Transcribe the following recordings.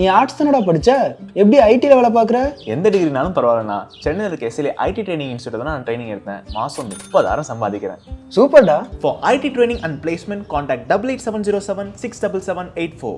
நீ ஆர்ட்ஸ் தானடா படிச்ச, எப்படி ஐடில வேலை பார்க்குற? எந்த டிகிரினாலும் பரவாயில்லண்ணா. சென்னையில் இருக்க எஸ்எல்ஏ ஐடி ட்ரைனிங் இன்ஸ்டியூட் தான் நான் ட்ரைனிங் எடுத்தேன். மாதம் 30,000 சம்பாதிக்கிறேன். சூப்பர்டா. For IT training and placement, contact 88707 67784.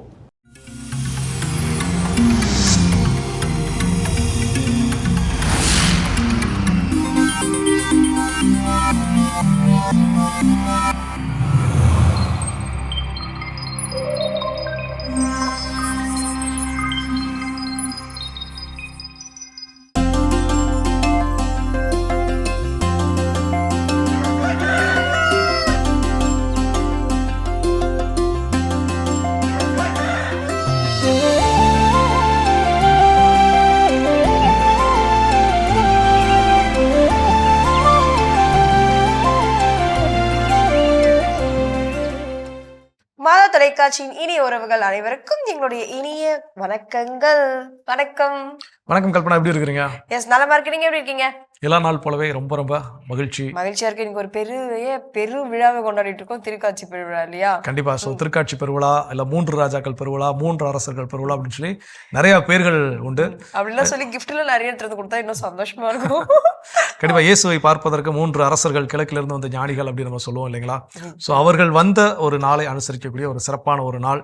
மாதா தொலைக்காட்சியின் இனிய உறவுகள் அனைவருக்கும் எங்களுடைய இனிய வணக்கங்கள். வணக்கம். வணக்கம் கல்பனா, எப்படி இருக்கிறீங்க? எஸ், நலமா இருக்கு. நீங்க எப்படி இருக்கீங்க? எல்லா நாள் போலவே ரொம்ப ரொம்ப மகிழ்ச்சியா இருக்கு. இன்னைக்கு ஒரு பெரு விழாவை கொண்டாடிட்டு இருக்கோம், திருக்காட்சி பெருவிழா இல்லையா? கண்டிப்பா. ஸோ திருக்காட்சி பெருவிழா, இல்ல 3 ராஜாக்கள் பெருவிழா, 3 அரசர்கள் பெருவிழா அப்படின்னு சொல்லி நிறைய பேர்கள் உண்டு. அப்படிலாம் சொல்லி கிஃப்ட்ல நிறைய எடுத்து கொடுத்தா இன்னும் சந்தோஷமா இருக்கும். கண்டிப்பா. இயேசுவை பார்ப்பதற்கு 3 அரசர்கள், கிழக்கிலிருந்து வந்த ஞானிகள் அப்படின்னு நம்ம சொல்லுவோம் இல்லைங்களா? ஸோ அவர்கள் வந்த ஒரு நாளை அனுசரிக்கக்கூடிய ஒரு சிறப்பான ஒரு நாள்.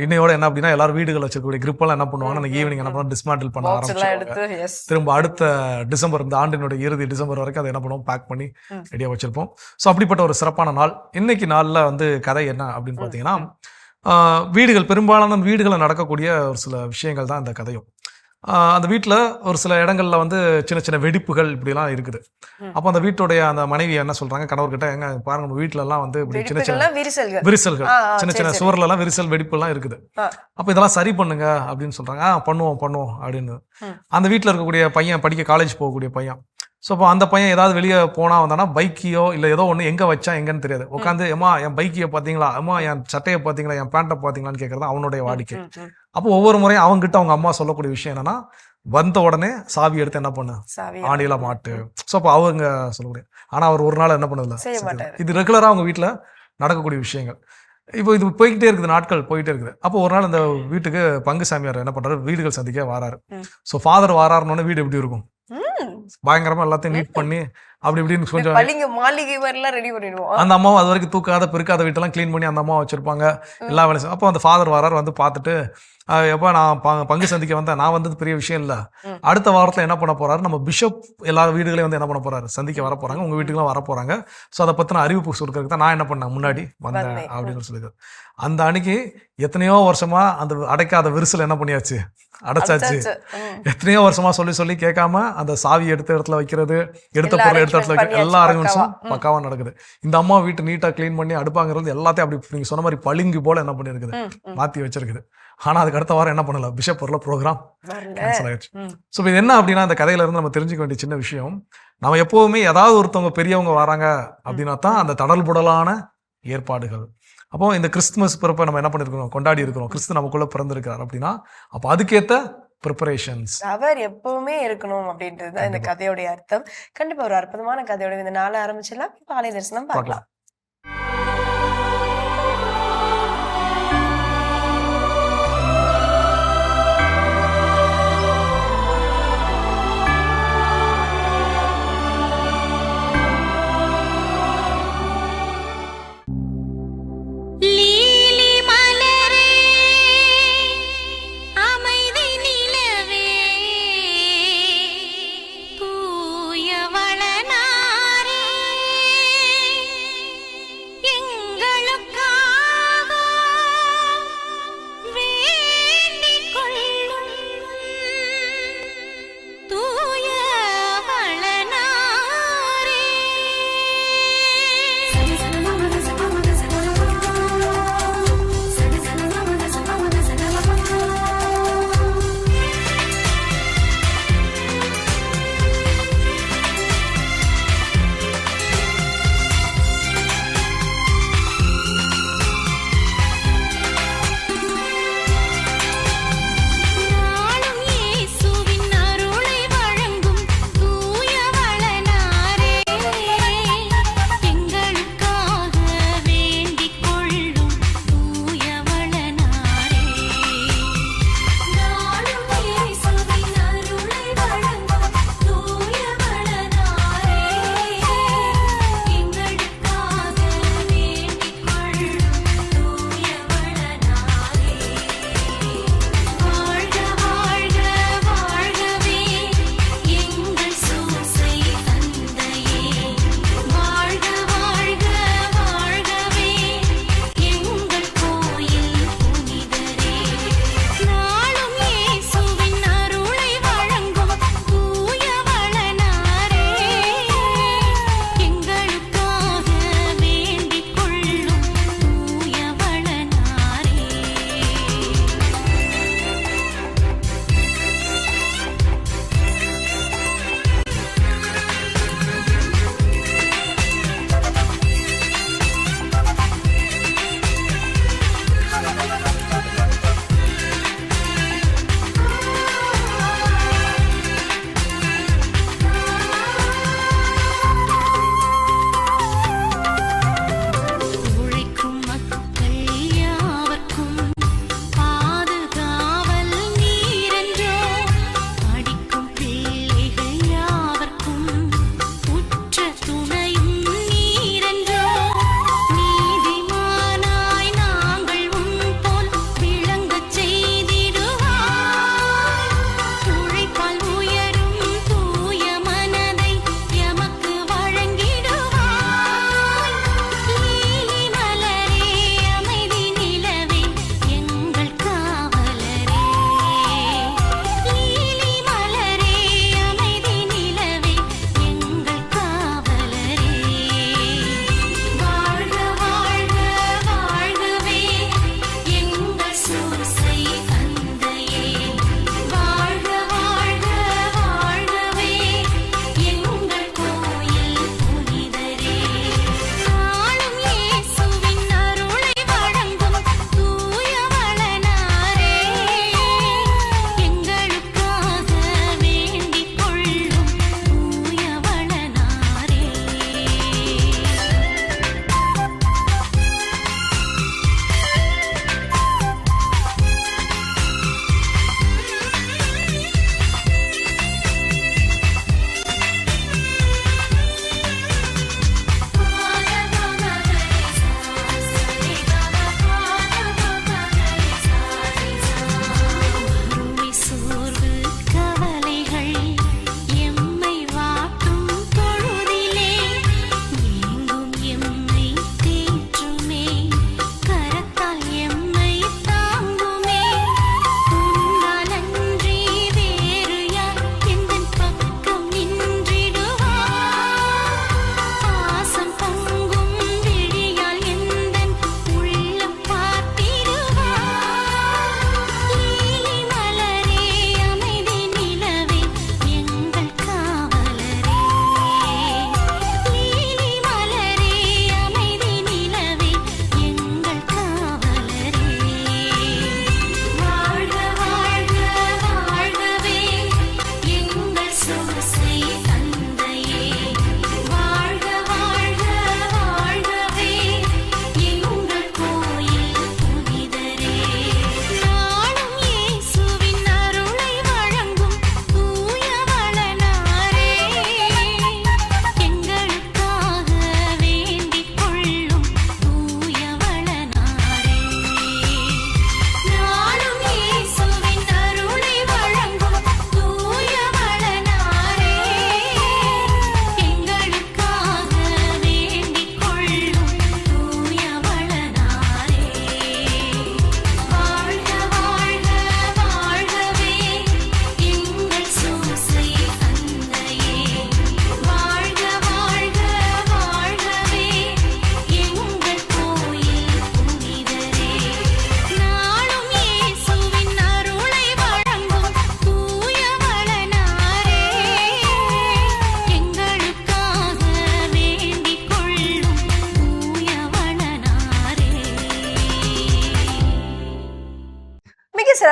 இன்னையோட என்ன அப்படின்னா, எல்லாரும் வீடுகள் வச்சிருக்கக்கூடிய கிரிப்பெல்லாம் என்ன பண்ணுவாங்கன்னா, ஈவினிங் என்ன பண்ணுவாங்க, டிஸ்மேண்டில் பண்ண ஆரம்பிச்சிருவாங்க. திரும்ப அடுத்த டிசம்பர், இந்த ஆண்டினுடைய இறுதி டிசம்பர் வரைக்கும் அதை என்ன பண்ணுவோம், பேக் பண்ணி ரெடியா வச்சிருப்போம். ஸோ அப்படிப்பட்ட ஒரு சிறப்பான நாள். இன்னைக்கு நாளில் வந்து கதை என்ன அப்படின்னு பார்த்தீங்கன்னா, வீடுகள், பெரும்பாலான வீடுகளில் நடக்கக்கூடிய ஒரு சில விஷயங்கள் தான் இந்த கதையும். அந்த வீட்டில் ஒரு சில இடங்கள்ல வந்து சின்ன சின்ன வெடிப்புகள் இப்படிலாம் இருக்குது. அப்போ அந்த வீட்டுடைய அந்த மனைவி என்ன சொல்றாங்க கணவர்கிட்ட, எங்க பாருங்க நம்ம வீட்டுல எல்லாம் வந்து இப்படி சின்ன சின்ன விரிசல்கள், சின்ன சின்ன சுவர்ல எல்லாம் விரிசல் வெடிப்பு எல்லாம் இருக்குது. அப்ப இதெல்லாம் சரி பண்ணுங்க அப்படின்னு சொல்றாங்க. பண்ணுவோம் அப்படின்னு. அந்த வீட்டுல இருக்கக்கூடிய பையன், படிக்க காலேஜ் போகக்கூடிய பையன். ஸோ அப்போ அந்த பையன் ஏதாவது வெளியே போனா வந்தானா, பைக்கையோ இல்லை ஏதோ ஒன்று எங்கே வச்சா எங்கன்னு தெரியாது, உட்காந்து ஏமா என் பைக்கையை பார்த்தீங்களா, அம்மா என் சட்டையை பார்த்தீங்களா, என் பேண்ட்டை பார்த்தீங்களான்னு கேட்கறது அவனுடைய வாடிக்கை. அப்போ ஒவ்வொரு முறையும் அவங்ககிட்ட அவங்க அம்மா சொல்லக்கூடிய விஷயம் என்னன்னா, வந்த உடனே சாவி எடுத்து என்ன பண்ணு, ஆணியில மாட்டு. ஸோ அப்போ அவங்க சொல்லக்கூடிய, ஆனால் அவர் ஒரு நாள் என்ன பண்ணதில்ல. இது ரெகுலராக அவங்க வீட்டில் நடக்கக்கூடிய விஷயங்கள். இப்போ இது போய்கிட்டே இருக்குது, நாட்கள் போயிட்டே இருக்குது. அப்போ ஒரு நாள் இந்த வீட்டுக்கு பங்கு சாமியார் என்ன பண்றாரு, வீடுகள் சந்திக்க வராரு. ஸோ ஃபாதர் வராருன்னு வீடு எப்படி இருக்கும், பயங்கரமா எல்லாத்தையும் நீட் பண்ணி அப்படி இப்படின்னு கொஞ்சம் அந்த அம்மாவும் அது வரைக்கும் தூக்காத பெருக்காத வீட்டெல்லாம் கிளீன் பண்ணி அந்த அம்மா வச்சிருப்பாங்க, எல்லா வேலையும். அப்போ அந்த ஃபாதர் வரார், வந்து பார்த்துட்டு, எப்போ நான் பங்கு சந்திக்க வந்தேன், நான் வந்தது பெரிய விஷயம் இல்லை, அடுத்த வாரத்தில் என்ன பண்ண போறாரு, நம்ம பிஷப் எல்லா வீடுகளையும் வந்து என்ன பண்ண போறாரு, சந்திக்க வர போறாங்க, உங்க வீட்டுக்குலாம் வர போறாங்க. ஸோ அதை பத்தின அறிவிப்பு கொடுக்கறதுக்கு தான் நான் என்ன பண்ணேன், முன்னாடி வந்தேன் அப்படின்னு சொல்லிது. அந்த அன்னைக்கு எத்தனையோ வருஷமா அந்த அடைக்காத விரிசல் என்ன பண்ணியாச்சு, அடைச்சாச்சு. எத்தனையோ வருஷமா சொல்லி சொல்லி கேட்காம அந்த சாவி எடுத்த இடத்துல வைக்கிறது, எடுத்த பொருளை எடுத்த இடத்துல வைக்கிறது, எல்லா அரேஞ்ச்மெண்ட்ஸும் பக்காவா நடக்குது. இந்த அம்மா வீட்டு நீட்டா கிளீன் பண்ணி அடுப்பாங்கிறது எல்லாத்தையும் அப்படி நீங்க சொன்ன மாதிரி பளிங்கு போல என்ன பண்ணிருக்குது, மாத்தி வச்சிருக்குது. ஆனா அதுக்கு அடுத்த வாரம் என்ன பண்ணல, பிஷப் பொருள ப்ரோக்ராம் கேன்சல் ஆயிடுச்சு. ஸோ இது என்ன அப்படின்னா, இந்த கதையில இருந்து நம்ம தெரிஞ்சுக்க வேண்டிய சின்ன விஷயம், நம்ம எப்பவுமே ஏதாவது ஒருத்தவங்க பெரியவங்க வராங்க அப்படின்னா தான் அந்த தடல் புடலான ஏற்பாடுகள். அப்போ இந்த கிறிஸ்துமஸ் பிறப்பை நம்ம என்ன பண்ணிருக்கிறோம், கொண்டாடி இருக்கிறோம், கிறிஸ்து நமக்குள்ள பிறந்திருக்கிறார் அப்படின்னா, அப்போ அதுக்கேத்த ப்ரிப்பரேஷன்ஸ் அவர் எப்பவுமே இருக்கணும் அப்படின்றது தான் இந்த கதையோடைய அர்த்தம். கண்டிப்பா ஒரு அற்புதமான கதையோட இந்த நாளை ஆரம்பிச்சிடலாம். பாலை தரிசனம் பார்க்கலாம். எங்க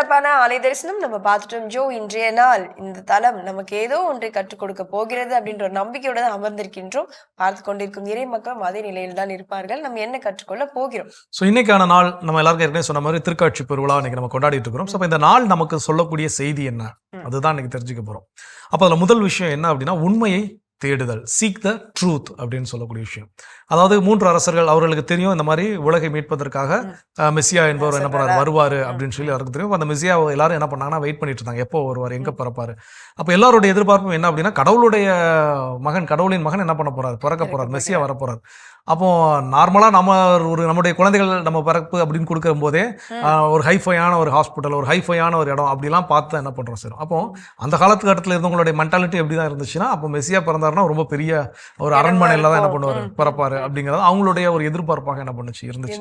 சிறப்பான ஆலய தரிசனம் நம்ம பார்த்துட்டோம் ஜோ. இன்றைய நாள் இந்த தலம் நமக்கு ஏதோ ஒன்றை கற்றுக் கொடுக்க போகிறது அப்படின்ற ஒரு நம்பிக்கையோட தான் அமர்ந்திருக்கின்றோம். பார்த்து கொண்டிருக்கும் இறை மக்களும் அதே நிலையில் தான் இருப்பார்கள். நம்ம என்ன கற்றுக்கொள்ள போகிறோம்? ஸோ இன்னைக்கான நாள் நம்ம எல்லாருக்கும் ஏற்கனவே சொன்ன மாதிரி திருக்காட்சி பெருவிழா இன்னைக்கு நம்ம கொண்டாடிட்டு இருக்கிறோம். ஸோ இந்த நாள் நமக்கு சொல்லக்கூடிய செய்தி என்ன, அதுதான் இன்னைக்கு தெரிஞ்சுக்க போறோம். அப்போ அதில் முதல் விஷயம் என்ன அப்படின்னா, உண்மையை தேடுதல், சீக் த ட்ரூத் அப்படின்னு சொல்லக்கூடிய விஷயம். அதாவது 3 அரசர்கள், அவர்களுக்கு தெரியும் இந்த மாதிரி உலகை மீட்பதற்காக மெஸ்ஸியா என்பவர் என்ன பண்ணாரு, வருவாரு அப்படின்னு சொல்லி அவருக்கு தெரியும். அந்த மெஸ்ஸியா எல்லாரும் என்ன பண்ணாங்கன்னா வெயிட் பண்ணிட்டு இருந்தாங்க, எப்போ வருவார், எங்க பிறப்பாரு. அப்போ எல்லாருடைய எதிர்பார்ப்பும் என்ன அப்படின்னா, கடவுளின் மகன் என்ன பண்ண போறாரு, பிறக்க போறாரு, மெஸ்ஸியா வர போறாரு. அப்போ நார்மலா நம்முடைய குழந்தைகள் நம்ம பிறப்பு அப்படின்னு கொடுக்கும் போதே ஒரு ஹைஃபையான ஒரு ஹாஸ்பிட்டல், ஒரு ஹைஃபையான ஒரு இடம் அப்படிலாம் பார்த்து என்ன பண்றோம் சார். அப்போ அந்த காலத்துக்கட்டத்தில் இருந்தவங்களுடைய மென்டாலிட்டி எப்படிதான் இருந்துச்சுன்னா, அப்போ மெஸ்ஸியா பிறந்தாருன்னா ரொம்ப பெரிய ஒரு அரண்மனையில தான் என்ன பண்ணுவாரு, பிறப்பாரு அப்படிங்கிறது அவங்களுடைய ஒரு எதிர்பார்ப்பாக என்ன பண்ணுச்சு இருந்துச்சு.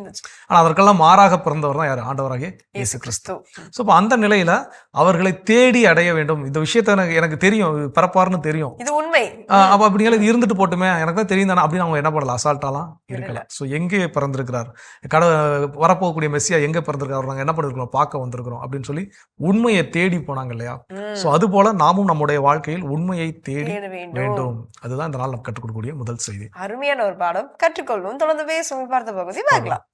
ஆனா அதற்கெல்லாம் மாறாக பிறந்தவர் தான் யார், ஆண்டவராகிய இயேசு கிறிஸ்து. ஸோ இப்போ அந்த நிலையில அவர்களை தேடி அடைய வேண்டும். இந்த விஷயத்த எனக்கு தெரியும், பிறப்பாருன்னு தெரியும், இது உண்மை. அப்ப அப்படிங்கிற இது இருந்துட்டு போட்டுமே, எனக்கு தான் தெரியும் தானே அப்படின்னு அவங்க என்ன பண்ணலாம், அசால்ட்டாலாம் இருக்கலாம். ஸோ எங்கே பிறந்திருக்கிறார், வரப்போகக்கூடிய மெஸ்ஸியா எங்க பிறந்திருக்காரு, நாங்கள் என்ன பண்ணிருக்கிறோம், பார்க்க வந்திருக்கிறோம் அப்படின்னு சொல்லி உண்மையை தேடி போனாங்க இல்லையா. ஸோ அது போல நாமும் நம்முடைய வாழ்க்கையில் உண்மையை தேடி வேண்டும். அதுதான் இந்த நாள் நம்ம கற்றுக் கொடுக்கக்கூடிய முதல் செய்தி. அருமையான ஒரு பாடம், கற்றுக்கொள்வோம். தொடர்ந்து பேசுவோம், பார்த்த பகுதி பார்க்கலாம்.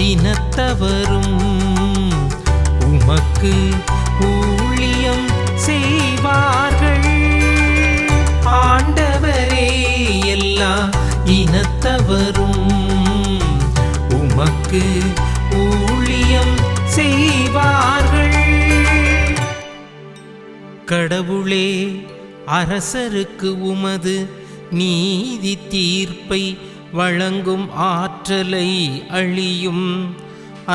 இனத்தவரும் உமக்கு ஊழியம் செய்வார்கள். ஆண்டவரே, எல்லா இனத்தவரும் உமக்கு ஊழியம் செய்வார்கள். கடவுளே, அரசருக்கு உமது நீதி தீர்ப்பை வழங்கும் ஆற்றலை அழியும்.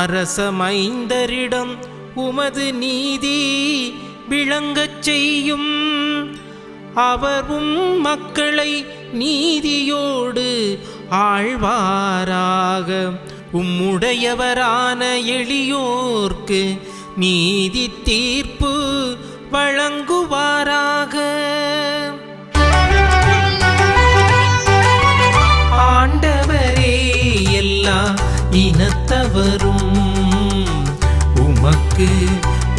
அரசமைந்தரிடம் உமது நீதி விளங்கச் செய்யும். அவரும் மக்களை நீதியோடு ஆழ்வாராக. உம்முடையவரான எளியோர்க்கு நீதி தீர்ப்பு வழங்குவாராக. ஆண்டவரே, எல்லா இனத்தவரும் உமக்கு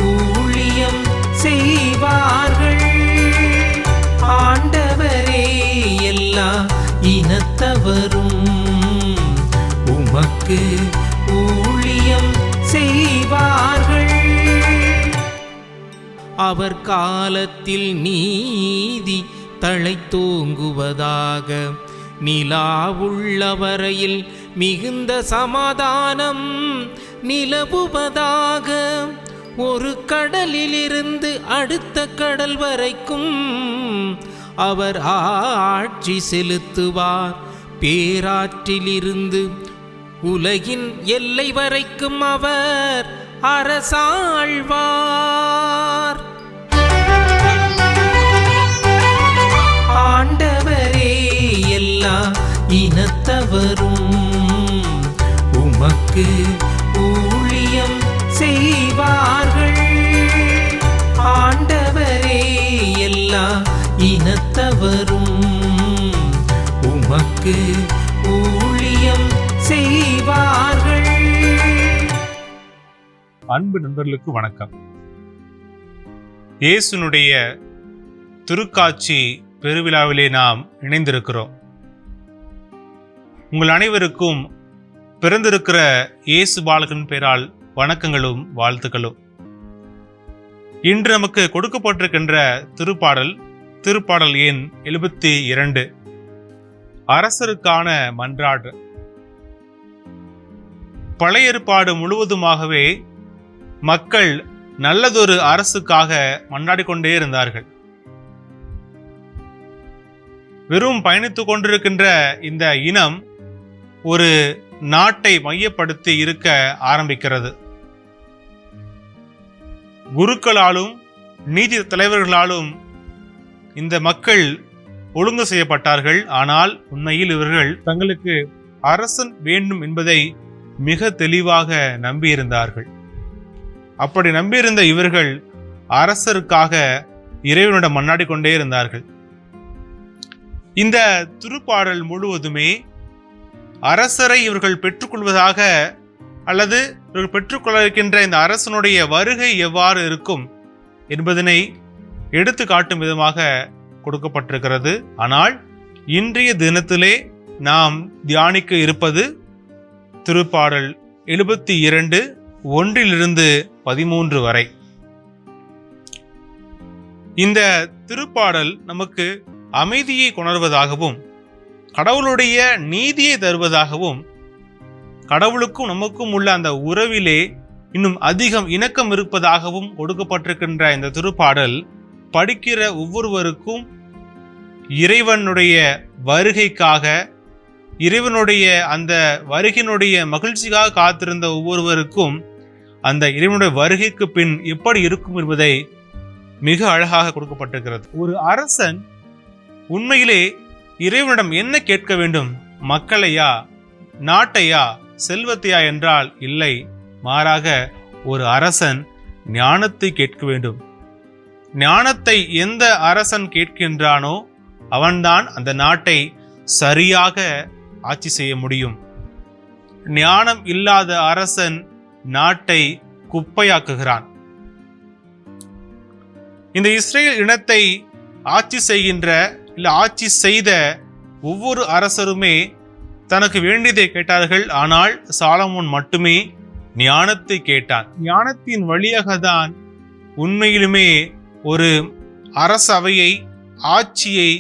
ஊழியம் செய்வார்கள். ஆண்டவரே, எல்லா இனத்தவரும் உமக்கு ஊழியம் செய்வார்கள். அவர் காலத்தில் நீதி தழைத்தோங்குவதாக. நிலாவுள்ள வரையில் மிகுந்த சமாதானம் நிலவுவதாக. ஒரு கடலிலிருந்து அடுத்த கடல் வரைக்கும் அவர் ஆட்சி செலுத்துவார். பேராற்றிலிருந்து உலகின் எல்லை வரைக்கும் அவர் அரசாழ்வார். ஆண்டவரே, எல்லா இனத்தவரும் உமக்கு ஊழியம் செய்வார்கள். ஆண்டவரே, எல்லா இனத்தவரும் உமக்கு ஊழியம் செய்வார்கள். அன்பு நண்பர்களுக்கு வணக்கம். இயேசுனுடைய திருக்காட்சி பெருவிழாவிலே நாம் இணைந்திருக்கிறோம். உங்கள் அனைவருக்கும் பிறந்திருக்கிற இயேசு பாலகன் பெயரால் வணக்கங்களும் வாழ்த்துக்களும். இன்று நமக்கு கொடுக்கப்பட்டிருக்கின்ற திருப்பாடல் எண் 72, அரசருக்கான மன்றாடு. பழைய ஏற்பாடு முழுவதுமாகவே மக்கள் நல்லதொரு அரசுக்காக மன்றாடி கொண்டே இருந்தார்கள். வெறும் பயணித்துக் கொண்டிருக்கின்ற இந்த இனம் ஒரு நாட்டை மையப்படுத்தி இருக்க ஆரம்பிக்கிறது. குருக்களாலும் நீதி தலைவர்களாலும் இந்த மக்கள் ஒழுங்கு செய்யப்பட்டார்கள். ஆனால் உண்மையில் இவர்கள் தங்களுக்கு அரசன் வேண்டும் என்பதை மிக தெளிவாக நம்பியிருந்தார்கள். அப்படி நம்பியிருந்த இவர்கள் அரசருக்காக இறைவனிடம் மன்றாடி கொண்டே இருந்தார்கள். இந்த திருப்பாடல் முழுவதுமே அரசரை இவர்கள் பெற்றுக்கொள்வதாக அல்லது இவர்கள் பெற்றுக்கொள்ள இருக்கின்ற இந்த அரசனுடைய வருகை எவ்வாறு இருக்கும் என்பதனை எடுத்து காட்டும் விதமாக கொடுக்கப்பட்டிருக்கிறது. ஆனால் இன்றைய தினத்திலே நாம் தியானிக்க இருப்பது திருப்பாடல் 72 1 13 வரை. இந்த திருப்பாடல் நமக்கு அமைதியை கொணர்வதாகவும் கடவுளுடைய நீதியை தருவதாகவும் கடவுளுக்கும் நமக்கும் உள்ள அந்த உறவிலே இன்னும் அதிகம் இணக்கம் இருப்பதாகவும் கொடுக்கப்பட்டிருக்கின்ற இந்த திருப்பாடல் படிக்கிற ஒவ்வொருவருக்கும் இறைவனுடைய வருகைக்காக, இறைவனுடைய அந்த வருகையினுடைய மகிழ்ச்சிக்காக காத்திருந்த ஒவ்வொருவருக்கும் அந்த இறைவனுடைய வருகைக்கு பின் எப்படி இருக்கும் என்பதை மிக அழகாக கொடுக்கப்பட்டிருக்கிறது. ஒரு அரசன் உண்மையிலே இறைவனிடம் என்ன கேட்க வேண்டும்? மக்களையா, நாட்டையா, செல்வத்தையா என்றால் இல்லை. மாறாக ஒரு அரசன் ஞானத்தை கேட்க வேண்டும். ஞானத்தை எந்த அரசன் கேட்கின்றானோ அவன்தான் அந்த நாட்டை சரியாக ஆட்சி செய்ய முடியும். ஞானம் இல்லாத அரசன் நாட்டை குப்பையாக்குகிறான். இந்த இஸ்ரேல் இனத்தை ஆட்சி செய்கின்ற இல்ல ஆட்சி செய்த ஒவ்வொரு அரசருமே தனக்கு வேண்டியதை கேட்டார்கள். ஆனால் சாலமோன் மட்டுமே ஞானத்தை கேட்டான். ஞானத்தின் வழியாக தான் உண்மையிலுமே ஒரு அரசவையை, ஆட்சியை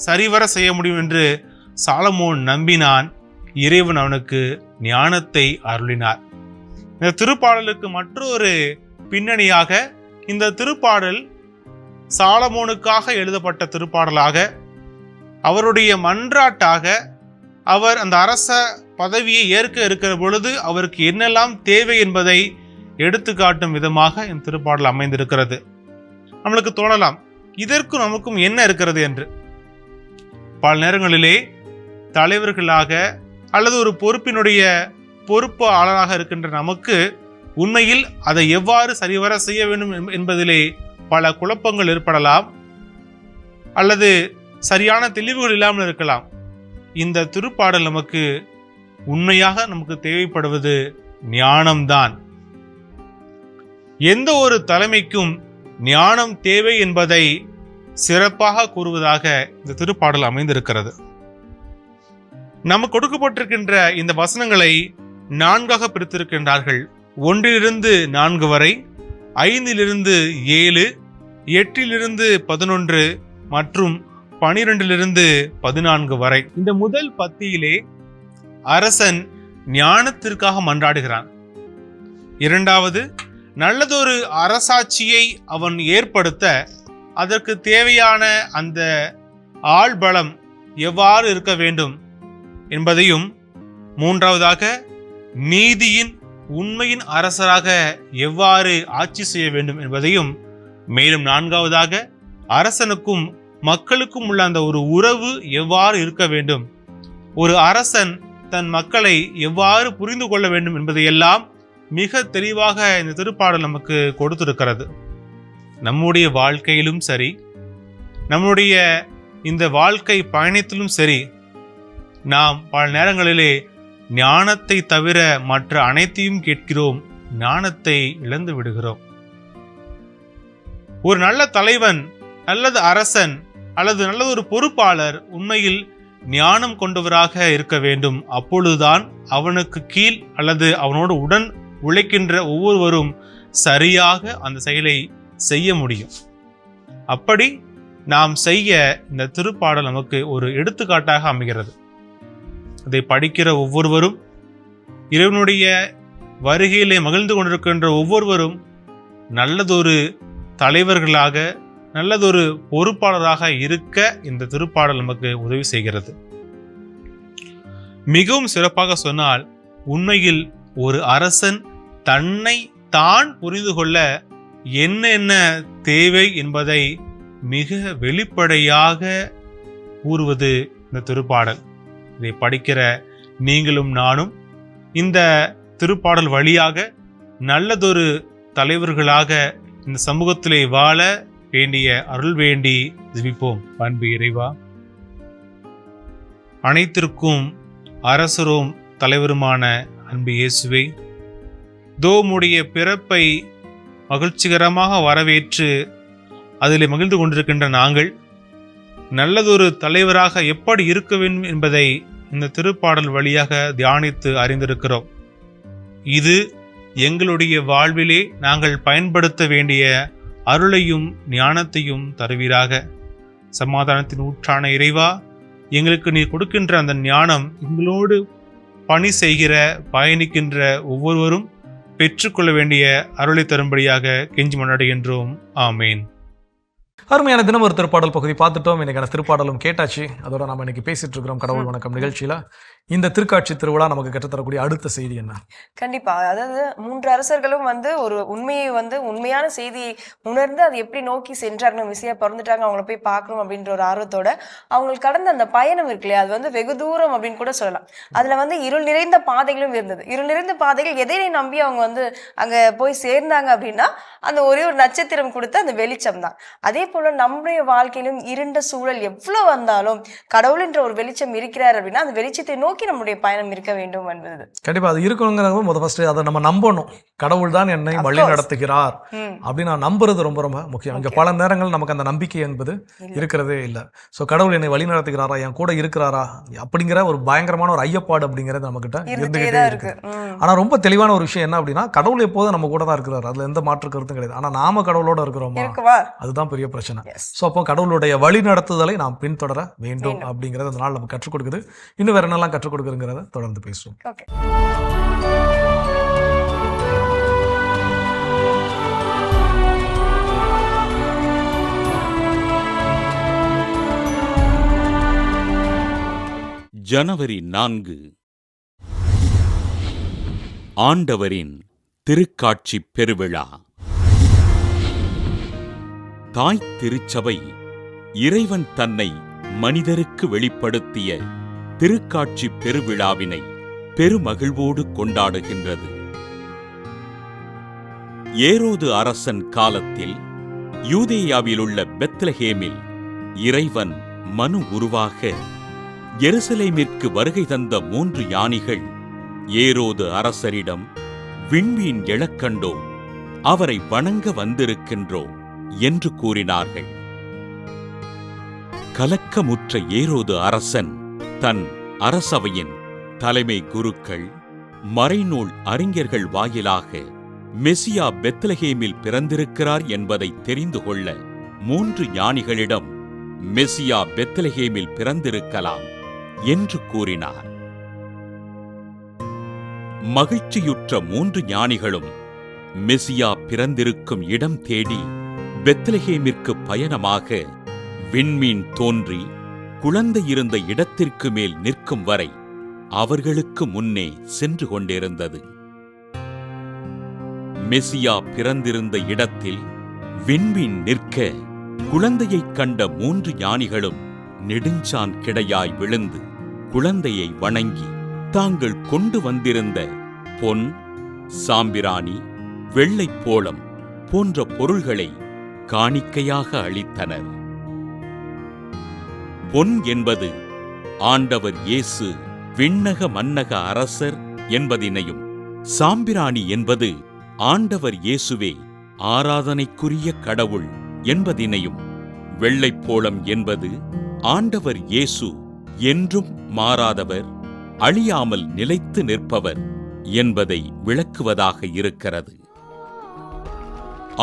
சரிவர செய்ய முடியும் என்று சாலமோன் நம்பினான். இறைவன் அவனுக்கு ஞானத்தை அருளினார். இந்த திருப்பாடலுக்கு மற்றொரு பின்னணியாக இந்த திருப்பாடல் சாலமோனுக்காக எழுதப்பட்ட திருப்பாடலாக, அவருடைய மன்றாட்டாக, அவர் அந்த அரச பதவியை ஏற்க இருக்கிற பொழுது அவருக்கு என்னெல்லாம் தேவை என்பதை எடுத்து காட்டும் விதமாக இந்த திருப்பாடல் அமைந்திருக்கிறது. நம்மளுக்கு தோணலாம், இதற்கும் நமக்கும் என்ன இருக்கிறது என்று. பல நேரங்களிலே தலைவர்களாக அல்லது ஒரு பொறுப்பினுடைய பொறுப்பாளராக இருக்கின்ற நமக்கு உண்மையில் அதை எவ்வாறு சரிவர செய்ய வேண்டும் என்பதிலே பல குழப்பங்கள் ஏற்படலாம், அல்லது சரியான தெளிவுகள் இல்லாமல் இருக்கலாம். இந்த திருப்பாடல் நமக்கு உண்மையாக நமக்கு தேவைப்படுவது ஞானம்தான். எந்த ஒரு தலைமைக்கும் ஞானம் தேவை என்பதை சிறப்பாக கூறுவதாக இந்த திருப்பாடல் அமைந்திருக்கிறது. நமக்கு கொடுக்கப்பட்டிருக்கின்ற இந்த வசனங்களை 4ஆக பிரித்திருக்கின்றார்கள். 1 4 வரை, 5 7, 8 11 மற்றும் 12 14 வரை. இந்த முதல் பத்தியிலே அரசன் ஞானத்திற்காக மன்றாடுகிறான். 2வது, நல்லதொரு அரசாட்சியை அவன் ஏற்படுத்த அதற்கு தேவையான அந்த ஆள்பலம் எவ்வாறு இருக்க வேண்டும் என்பதையும், 3வதாக நீதியின் உண்மையின் அரசராக எவ்வாறு ஆட்சி செய்ய வேண்டும் என்பதையும், மேலும் 4வதாக அரசனுக்கும் மக்களுக்கும் உள்ள அந்த ஒரு உறவு எவ்வாறு இருக்க வேண்டும், ஒரு அரசன் தன் மக்களை எவ்வாறு புரிந்து கொள்ள வேண்டும் என்பதையெல்லாம் மிக தெளிவாக இந்த திருப்பாடல் நமக்கு கொடுத்திருக்கிறது. நம்முடைய வாழ்க்கையிலும் சரி, நம்முடைய இந்த வாழ்க்கை பயணத்திலும் சரி, நாம் பல நேரங்களிலே ஞானத்தை தவிர மற்ற அனைத்தையும் கேட்கிறோம், ஞானத்தை இழந்து விடுகிறோம். ஒரு நல்ல தலைவன், நல்லது அரசன் அல்லது நல்ல ஒரு பொறுப்பாளர் உண்மையில் ஞானம் கொண்டவராக இருக்க வேண்டும். அப்பொழுதுதான் அவனுக்கு கீழ் அல்லது அவனோடு உடன் உழைக்கின்ற ஒவ்வொருவரும் சரியாக அந்த செயலை செய்ய முடியும். அப்படி நாம் செய்ய இந்த திருப்பாடல் நமக்கு ஒரு எடுத்துக்காட்டாக அமைகிறது. இதை படிக்கிற ஒவ்வொருவரும், இறைவனுடைய வருகையிலே மகிழ்ந்து கொண்டிருக்கின்ற ஒவ்வொருவரும் நல்லதொரு தலைவர்களாக, நல்லதொரு பொறுப்பாளராக இருக்க இந்த திருப்பாடல் நமக்கு உதவி செய்கிறது. மிகவும் சிறப்பாக சொன்னால், உண்மையில் ஒரு அரசன் தன்னை தான் புரிந்து கொள்ள என்ன தேவை என்பதை மிக வெளிப்படையாக கூறுவது இந்த திருப்பாடல். இதை படிக்கிற நீங்களும் நானும் இந்த திருப்பாடல் வழியாக நல்லதொரு தலைவர்களாக இந்த சமூகத்திலே வாழ வேண்டிய அருள் வேண்டி ஜெபிப்போம். அன்பு இறைவா, அனைத்திற்கும் அரசரும் தலைவருமான அன்பு இயேசுவே, தோமுடைய பிறப்பை மகிழ்ச்சிகரமாக வரவேற்று அதில் மகிழ்ந்து கொண்டிருக்கின்ற நாங்கள் நல்லதொரு தலைவராக எப்படி இருக்க வேண்டும் என்பதை இந்த திருப்பாடல் வழியாக தியானித்து அறிந்திருக்கிறோம். இது எங்களுடைய வாழ்விலே நாங்கள் பயன்படுத்த வேண்டிய அருளையும் ஞானத்தையும் தருவீராக. சமாதானத்தின் ஊற்றான இறைவா, எங்களுக்கு நீ கொடுக்கின்ற அந்த ஞானம் எங்களோடு பணி செய்கிற பயணிக்கின்ற ஒவ்வொருவரும் பெற்றுக்கொள்ள வேண்டிய அருளை தரும்படியாக கெஞ்சி மன்றாடுகின்றோம். ஆமேன். அருமையான தினம் ஒரு திருப்பாடல் பகுதி பார்த்துட்டோம். இன்னைக்கான திருப்பாடலும் கேட்டாச்சு. அதோட நம்ம இன்னைக்கு பேசிட்டு இருக்கிறோம் கடவுள் வணக்கம் நிகழ்ச்சியில. இந்த திருக்காட்சி திருவிழா நமக்கு கற்றுத்தரக்கூடிய அடுத்த செய்தி என்ன? கண்டிப்பா, அதாவது 3 அரசர்களும் ஒரு உண்மையை உண்மையான செய்தியை உணர்ந்து அதை எப்படி நோக்கி சென்றாங்க, மிஸ்ஸியா பிறந்துட்டாங்க, அவங்கள போய் பார்க்கணும் அப்படின்ற ஒரு ஆர்வத்தோட அவங்களுக்கு கடந்த அந்த பயணம் இருக்கு இல்லையா, அது வெகு தூரம் அப்படின்னு கூட சொல்லலாம். அதுல இருள் நிறைந்த பாதைகளும் இருந்தது. இருள் நிறைந்த பாதைகள் எதை நம்பி அவங்க அங்க போய் சேர்ந்தாங்க அப்படின்னா அந்த ஒரே ஒரு நட்சத்திரம் கொடுத்த அந்த வெளிச்சம் தான். அதே போல நம்முடைய வாழ்க்கையிலும் இருண்ட சூழல் எவ்வளவு வந்தாலும் கடவுள் என்ற ஒரு வெளிச்சம் இருக்கிறார் அப்படின்னா அந்த வெளிச்சத்தை நோக்கி நம்முடைய பயணம் இருக்க வேண்டும் என்பது கண்டிப்பா அது இருக்கணுங்கிறது ஃபர்ஸ்ட் அதை நம்ம நம்பணும். கடவுள் தான் என்னை வழி நடத்துகிறார் அப்படின்னு நான் நம்புறது ரொம்ப ரொம்ப முக்கியம். இங்க பல நேரங்கள் நமக்கு அந்த நம்பிக்கை என்பது இருக்கிறதே இல்லை. ஸோ கடவுள் என்னை வழி நடத்துகிறாரா, என் கூட இருக்கிறாரா அப்படிங்கிற ஒரு பயங்கரமான ஒரு ஐயப்பாடு அப்படிங்கிறது நம்ம கிட்ட இருந்துகிட்டே இருக்கு. ஆனா ரொம்ப தெளிவான ஒரு விஷயம் என்ன அப்படின்னா, கடவுள் எப்போதும் நம்ம கூட தான் இருக்கிறார், அதுல எந்த மாற்று கருத்தும் கிடையாது. ஆனா நாம கடவுளோட இருக்கிறோமா, அதுதான் பெரிய பிரச்சனை. ஸோ அப்போ கடவுளுடைய வழி நடத்துதலை நாம் பின்தொடர வேண்டும் அப்படிங்கறது அந்த நாள் நமக்கு கற்றுக் கொடுக்குது. இன்னும் வேற என்னெல்லாம் கற்றுக் கொடுக்குறத தொடர்ந்து பேசுவோம். ஜனவரி 4 ஆண்டவரின் திருக்காட்சி பெருவிழா. தாய் திருச்சபை இறைவன் தன்னை மனிதருக்கு வெளிப்படுத்திய திருக்காட்சி பெருவிழாவினை பெருமகிழ்வோடு கொண்டாடுகின்றது. ஏரோது அரசன் காலத்தில் யூதேயாவிலுள்ள பெத்லஹேமில் இறைவன் மனு உருவாக எருசலேமிற்கு வருகை தந்த 3 யானைகள் ஏரோது அரசரிடம், விண்மீன் எழக்கண்டோம், அவரை வணங்க வந்திருக்கின்றோம் என்று கூறினார்கள். கலக்கமுற்ற ஏரோது அரசன் தன் அரசவையின் தலைமை குருக்கள், மறைநூல் அறிஞர்கள் வாயிலாக மெசியா பெத்லஹேமில் பிறந்திருக்கிறார் என்பதை தெரிந்து கொள்ள 3 ஞானிகளிடம் மெசியா பெத்லஹேமில் பிறந்திருக்கலாம் என்று கூறினார். மகிழ்ச்சியுற்ற 3 ஞானிகளும் மெசியா பிறந்திருக்கும் இடம் தேடி பெத்லஹேமிற்கு பயணமாக விண்மீன் தோன்றி குழந்தை இருந்த இடத்திற்கு மேல் நிற்கும் வரை அவர்களுக்கு முன்னே சென்று கொண்டிருந்தது. மெசியா பிறந்திருந்த இடத்தில் விண்மீன் நிற்க குழந்தையைக் கண்ட 3 ஞானிகளும் நெடுஞ்சான் கிடையாய் விழுந்து குழந்தையை வணங்கி தாங்கள் கொண்டு வந்திருந்த பொன், சாம்பிராணி, வெள்ளைப்போளம் போன்ற பொருள்களை காணிக்கையாக அளித்தனர். பொன் என்பது ஆண்டவர் இயேசு விண்ணக மன்னக அரசர் என்பதினையும், சாம்பிராணி என்பது ஆண்டவர் இயேசுவே ஆராதனைக்குரிய கடவுள் என்பதினையும், வெள்ளைப்போளம் என்பது ஆண்டவர் இயேசு என்றும் மாறாதவர், அழியாமல் நிலைத்து நிற்பவர் என்பதை விளக்குவதாக இருக்கிறது.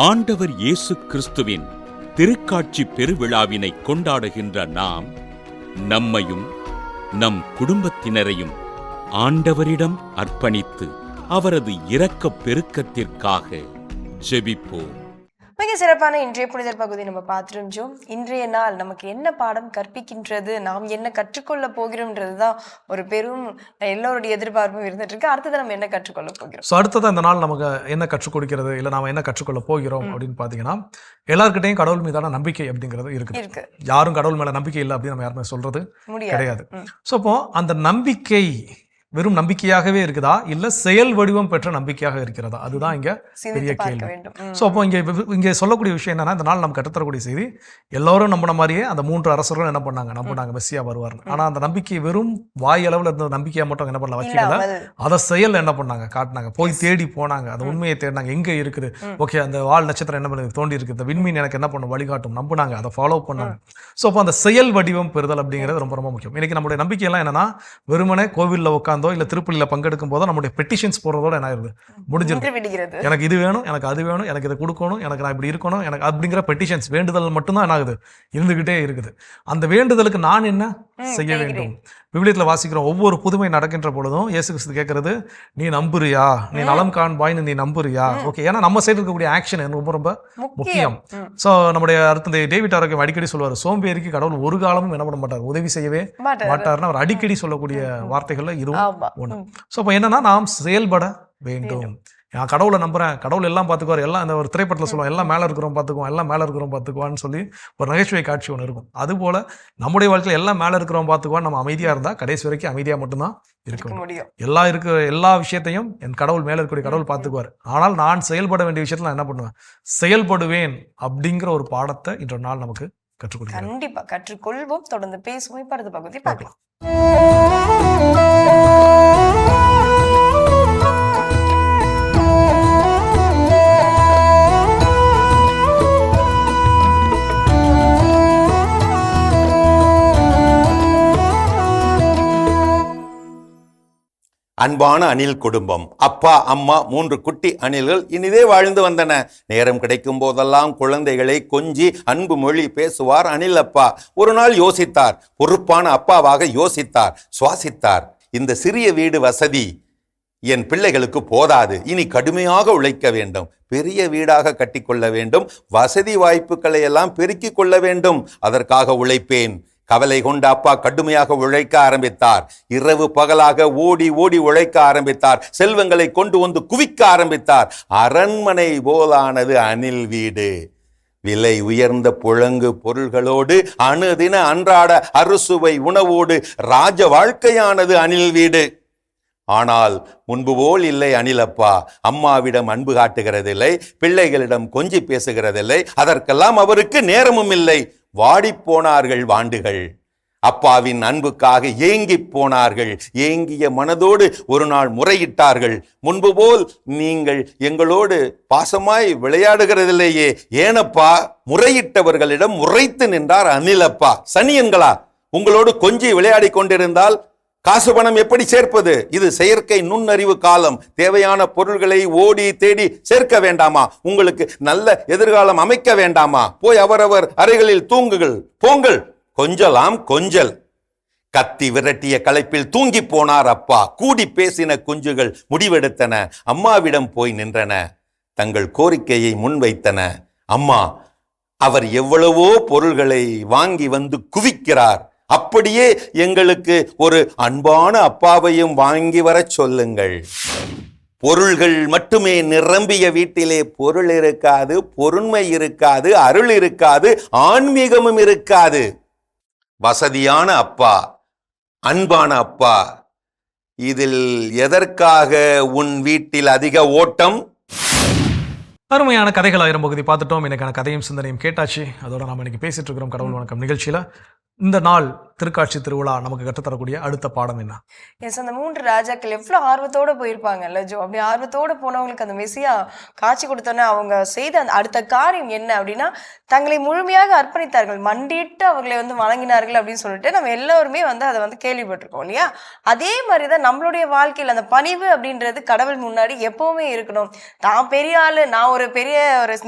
ஆண்டவர் இயேசு கிறிஸ்துவின் திருக்காட்சி பெருவிழாவினை கொண்டாடுகின்ற நாம் நம்மையும் நம் குடும்பத்தினரையும் ஆண்டவரிடம் அர்ப்பணித்து அவரது இரக்கப் பெருக்கத்திற்காக ஜெபிப்போம். மிக மிக சிறப்பான இன்றைய புனிதர் பகுதி நம்ம பார்த்துருந்தோம். இன்றைய நாள் நமக்கு என்ன பாடம் கற்பிக்கின்றது, நாம் என்ன கற்றுக்கொள்ள போகிறோம்ன்றதுதான் ஒரு பெரும் எல்லோருடைய எதிர்பார்ப்பும் இருந்துட்டு இருக்கு. அடுத்தது நம்ம என்ன கற்றுக்கொள்ள போகிறோம்? ஸோ அடுத்தது இந்த நாள் நமக்கு என்ன கற்றுக் கொடுக்கிறது, இல்லை நாம என்ன கற்றுக்கொள்ள போகிறோம் அப்படின்னு பார்த்தீங்கன்னா, எல்லாருக்கிட்டையும் கடவுள் மீதான நம்பிக்கை அப்படிங்கிறது இருக்கு. யாரும் கடவுள் மேல நம்பிக்கை இல்லை அப்படின்னு நம்ம யாருமே சொல்றது கிடையாது. ஸோ அப்போ அந்த நம்பிக்கை வெறும் நம்பிக்கையாகவே இருக்குதா, இல்ல செயல் வடிவம் பெற்ற நம்பிக்கையாக இருக்கிறதா, அதுதான் இங்க பெரிய கேள்வி. ஸோ அப்போ இங்க சொல்லக்கூடிய விஷயம் என்னன்னா, இந்த நாள் நம்ம கற்றுத்தரக்கூடிய செய்தி, எல்லாரும் நம்பின மாதிரியே அந்த 3 அரசர்களும் என்ன பண்ணாங்க, நம்பினாங்க மெஸ்ஸியா வருவார்னு. ஆனா அந்த நம்பிக்கை வெறும் வாய் அளவுல இருந்த நம்பிக்கையா மட்டும் என்ன பண்ணல வைக்கல, அதை செயல் என்ன பண்ணாங்க, காட்டினாங்க. போய் தேடி போனாங்க, அந்த உண்மையை தேடினாங்க. எங்க இருக்குது, ஓகே அந்த வால் நட்சத்திரம் என்ன பண்ணுது, தோண்டி இருக்கு, இந்த விண்மீன் எனக்கு என்ன பண்ணும், வழிகாட்டும், நம்பினாங்க, அதை ஃபாலோ பண்ணாங்க. ஸோ அப்போ அந்த செயல் வடிவம் பெறுதல் அப்படிங்கிறது ரொம்ப ரொம்ப முக்கியம். இன்னைக்கு நம்மளுடைய நம்பிக்கை எல்லாம் என்னன்னா, வெறுமனே கோவில்ல உட்காந்து இல்ல திருப்பலியில பங்கெடுக்கும் போதோ நம்முடைய பெட்டிஷன்ஸ் போடுறதோட என்ன ஆயிருது, முடிஞ்சிருக்கு. எனக்கு இது வேணும், எனக்கு அது வேணும், எனக்கு இதை கொடுக்கணும், எனக்கு நான் இப்படி இருக்கணும், எனக்கு அப்படிங்கிற பெட்டிஷன்ஸ் வேண்டுதல் மட்டும்தான் என்ன ஆகுது, இருந்துகிட்டே இருக்குது. அந்த வேண்டுதலுக்கு நான் என்ன செய்ய வேண்டும்? விவிலியத்துல வாசிக்கிறோம், ஒவ்வொரு புதுமை நடக்கின்ற பொழுதும் இயேசு கிறிஸ்து கேட்கறது, நீ நம்புறியா, நீ நலம் காண்பாய்னு நீ நம்புறியா? ஓகே, ஏன்னா நம்ம சைடு இருக்கக்கூடிய ஆக்ஷன் ரொம்ப ரொம்ப முக்கியம். ஸோ நம்முடைய அடுத்த டேவிட் ஆரோக்கியம் அடிக்கடி சொல்லுவார், சோம்பேறிக்கு கடவுள் ஒரு காலமும் என்ன பண்ண மாட்டார், உதவி செய்யவே மாட்டார்னு அவர் அடிக்கடி சொல்லக்கூடிய வார்த்தைகள்ல இதுவும் ஒண்ணு. ஸோ அப்போ என்னன்னா, நாம் செயல்பட வேண்டும். நான் கடவுளை நம்புறேன், கடவுள் எல்லாம் பார்த்துக்குவார், எல்லாம் இந்த ஒரு திரைப்படத்தில் சொல்லுவோம், எல்லாம் மேலே இருக்கிறோம் பார்த்துக்குவோம், எல்லாம் மேலே இருக்கிறோம் பார்த்துக்குவான்னு சொல்லி ஒரு நகைச்சுவை காட்சி ஒன்று இருக்கும். அதுபோல் நம்முடைய வாழ்க்கையில் எல்லாம் மேலே இருக்கிறோம் பார்த்துக்குவான், நம்ம அமைதியாக இருந்தால் கடைசி வரைக்கும் அமைதியாக மட்டும்தான் இருக்க முடியும். எல்லா விஷயத்தையும் என் கடவுள் மேலே இருக்கக்கூடிய கடவுள் பார்த்துக்குவார். ஆனால் நான் செயல்பட வேண்டிய விஷயத்தில் நான் என்ன பண்ணுவேன், செயல்படுவேன் அப்படிங்கிற ஒரு பாடத்தை இன்றைய நாள் நமக்கு கற்றுக் கொடுக்கிறேன். கண்டிப்பாக கற்றுக்கொள்வோம். தொடர்ந்து பேசுவோம். இப்போ அடுத்த பகுதி பார்க்கலாம். அன்பான அணில் குடும்பம், அப்பா அம்மா 3 குட்டி அணில்கள் இனிதே வாழ்ந்து வந்தன. நேரம் கிடைக்கும் போதெல்லாம் குழந்தைகளை கொஞ்சி அன்பு மொழி பேசுவார் அணில் அப்பா. ஒரு நாள் யோசித்தார், பொறுப்பான அப்பாவாக யோசித்தார், சுவாசித்தார். இந்த சிறிய வீடு வசதி என் பிள்ளைகளுக்கு போதாது, இனி கடுமையாக உழைக்க வேண்டும், பெரிய வீடாக கட்டிக்கொள்ள வேண்டும், வசதி வாய்ப்புகளை எல்லாம் பெருக்கிக் கொள்ள வேண்டும், அதற்காக உழைப்பேன். கவலை கொண்ட அப்பா கடுமையாக உழைக்க ஆரம்பித்தார். இரவு பகலாக ஓடி ஓடி உழைக்க ஆரம்பித்தார். செல்வங்களை கொண்டு வந்து குவிக்க ஆரம்பித்தார். அரண்மனை போலானது அணில் வீடு. விலை உயர்ந்த புழங்கு பொருள்களோடு அணுதின அன்றாட அறுசுவை உணவோடு ராஜ வாழ்க்கையானது அணில் வீடு. ஆனால் முன்பு போல் இல்லை அணிலப்பா. அம்மாவிடம் அன்பு காட்டுகிறதில்லை, பிள்ளைகளிடம் கொஞ்சி பேசுகிறதில்லை, அதற்கெல்லாம் அவருக்கு நேரமும் இல்லை. வாடிப்போனார்கள் வாண்டுகள். அப்பாவின் அன்புக்காக ஏங்கி போனார்கள். ஏங்கிய மனதோடு ஒரு நாள் முறையிட்டார்கள். முன்பு போல் நீங்கள் எங்களோடு பாசமாய் விளையாடுகிறதில்லையே, ஏனப்பா? முறையிட்டவர்களிடம் முறைத்து நின்றார் அணிலப்பா. சனியன்களா, உங்களோடு கொஞ்சி விளையாடி கொண்டிருந்தால் காசு பணம் எப்படி சேர்ப்பது? இது செயற்கை நுண்ணறிவு காலம். தேவையான பொருள்களை ஓடி தேடி சேர்க்க வேண்டாமா? உங்களுக்கு நல்ல எதிர்காலம் அமைக்க வேண்டாமா? போய் அவரவர் அறைகளில் தூங்குகள், போங்கள். கொஞ்சலாம் கொஞ்சல். கத்தி விரட்டிய களைப்பில் தூங்கி போனார் அப்பா. கூடி பேசின குஞ்சுகள் முடிவெடுத்தன. அம்மாவிடம் போய் நின்றன. தங்கள் கோரிக்கையை முன்வைத்தன. அம்மா, அவர் எவ்வளவோ பொருள்களை வாங்கி வந்து குவிக்கிறார், அப்படியே எங்களுக்கு ஒரு அன்பான அப்பாவையும் வாங்கி வர சொல்லுங்கள். பொருள்கள் மட்டுமே நிரம்பிய வீட்டிலே பொருள் இருக்காது, பொருண்மை இருக்காது, அருள் இருக்காது, ஆன்மீகமும் இருக்காது. வசதியான அப்பா, அன்பான அப்பா, இதில் எதற்காக உன் வீட்டில் அதிக ஓட்டம்? அருமையான கதைகள் 1000 பகுதி பார்த்துட்டோம். எனக்கான கதையும் சிந்தனையும் கேட்டாச்சு. அதோட நாம இன்னைக்கு பேசிட்டு இருக்கிறோம் கடவுள் வணக்கம் நிகழ்ச்சியில. இந்த நாள் திருக்காட்சி திருவிழா நமக்கு கற்றுத்தரக்கூடிய அடுத்த பாடம் என்ன? அந்த 3 ராஜாக்கள் எவ்வளவு ஆர்வத்தோட போயிருப்பாங்கல்ல ஜோ. அப்படி ஆர்வத்தோட போனவங்களுக்கு அந்த மெசியா காட்சி கொடுத்தோன்னே அவங்க செய்த அந்த அடுத்த காரியம் என்ன அப்படின்னா, தங்களை முழுமையாக அர்ப்பணித்தார்கள், மண்டிட்டு அவர்களை வணங்கினார்கள் அப்படின்னு சொல்லிட்டு நம்ம எல்லோருமே அதை கேள்விப்பட்டிருக்கோம் இல்லையா? அதே மாதிரிதான் நம்மளுடைய வாழ்க்கையில் அந்த பணிவு அப்படின்றது கடவுள் முன்னாடி எப்பவுமே இருக்கணும். தான் பெரிய ஆளு, நான் ஒரு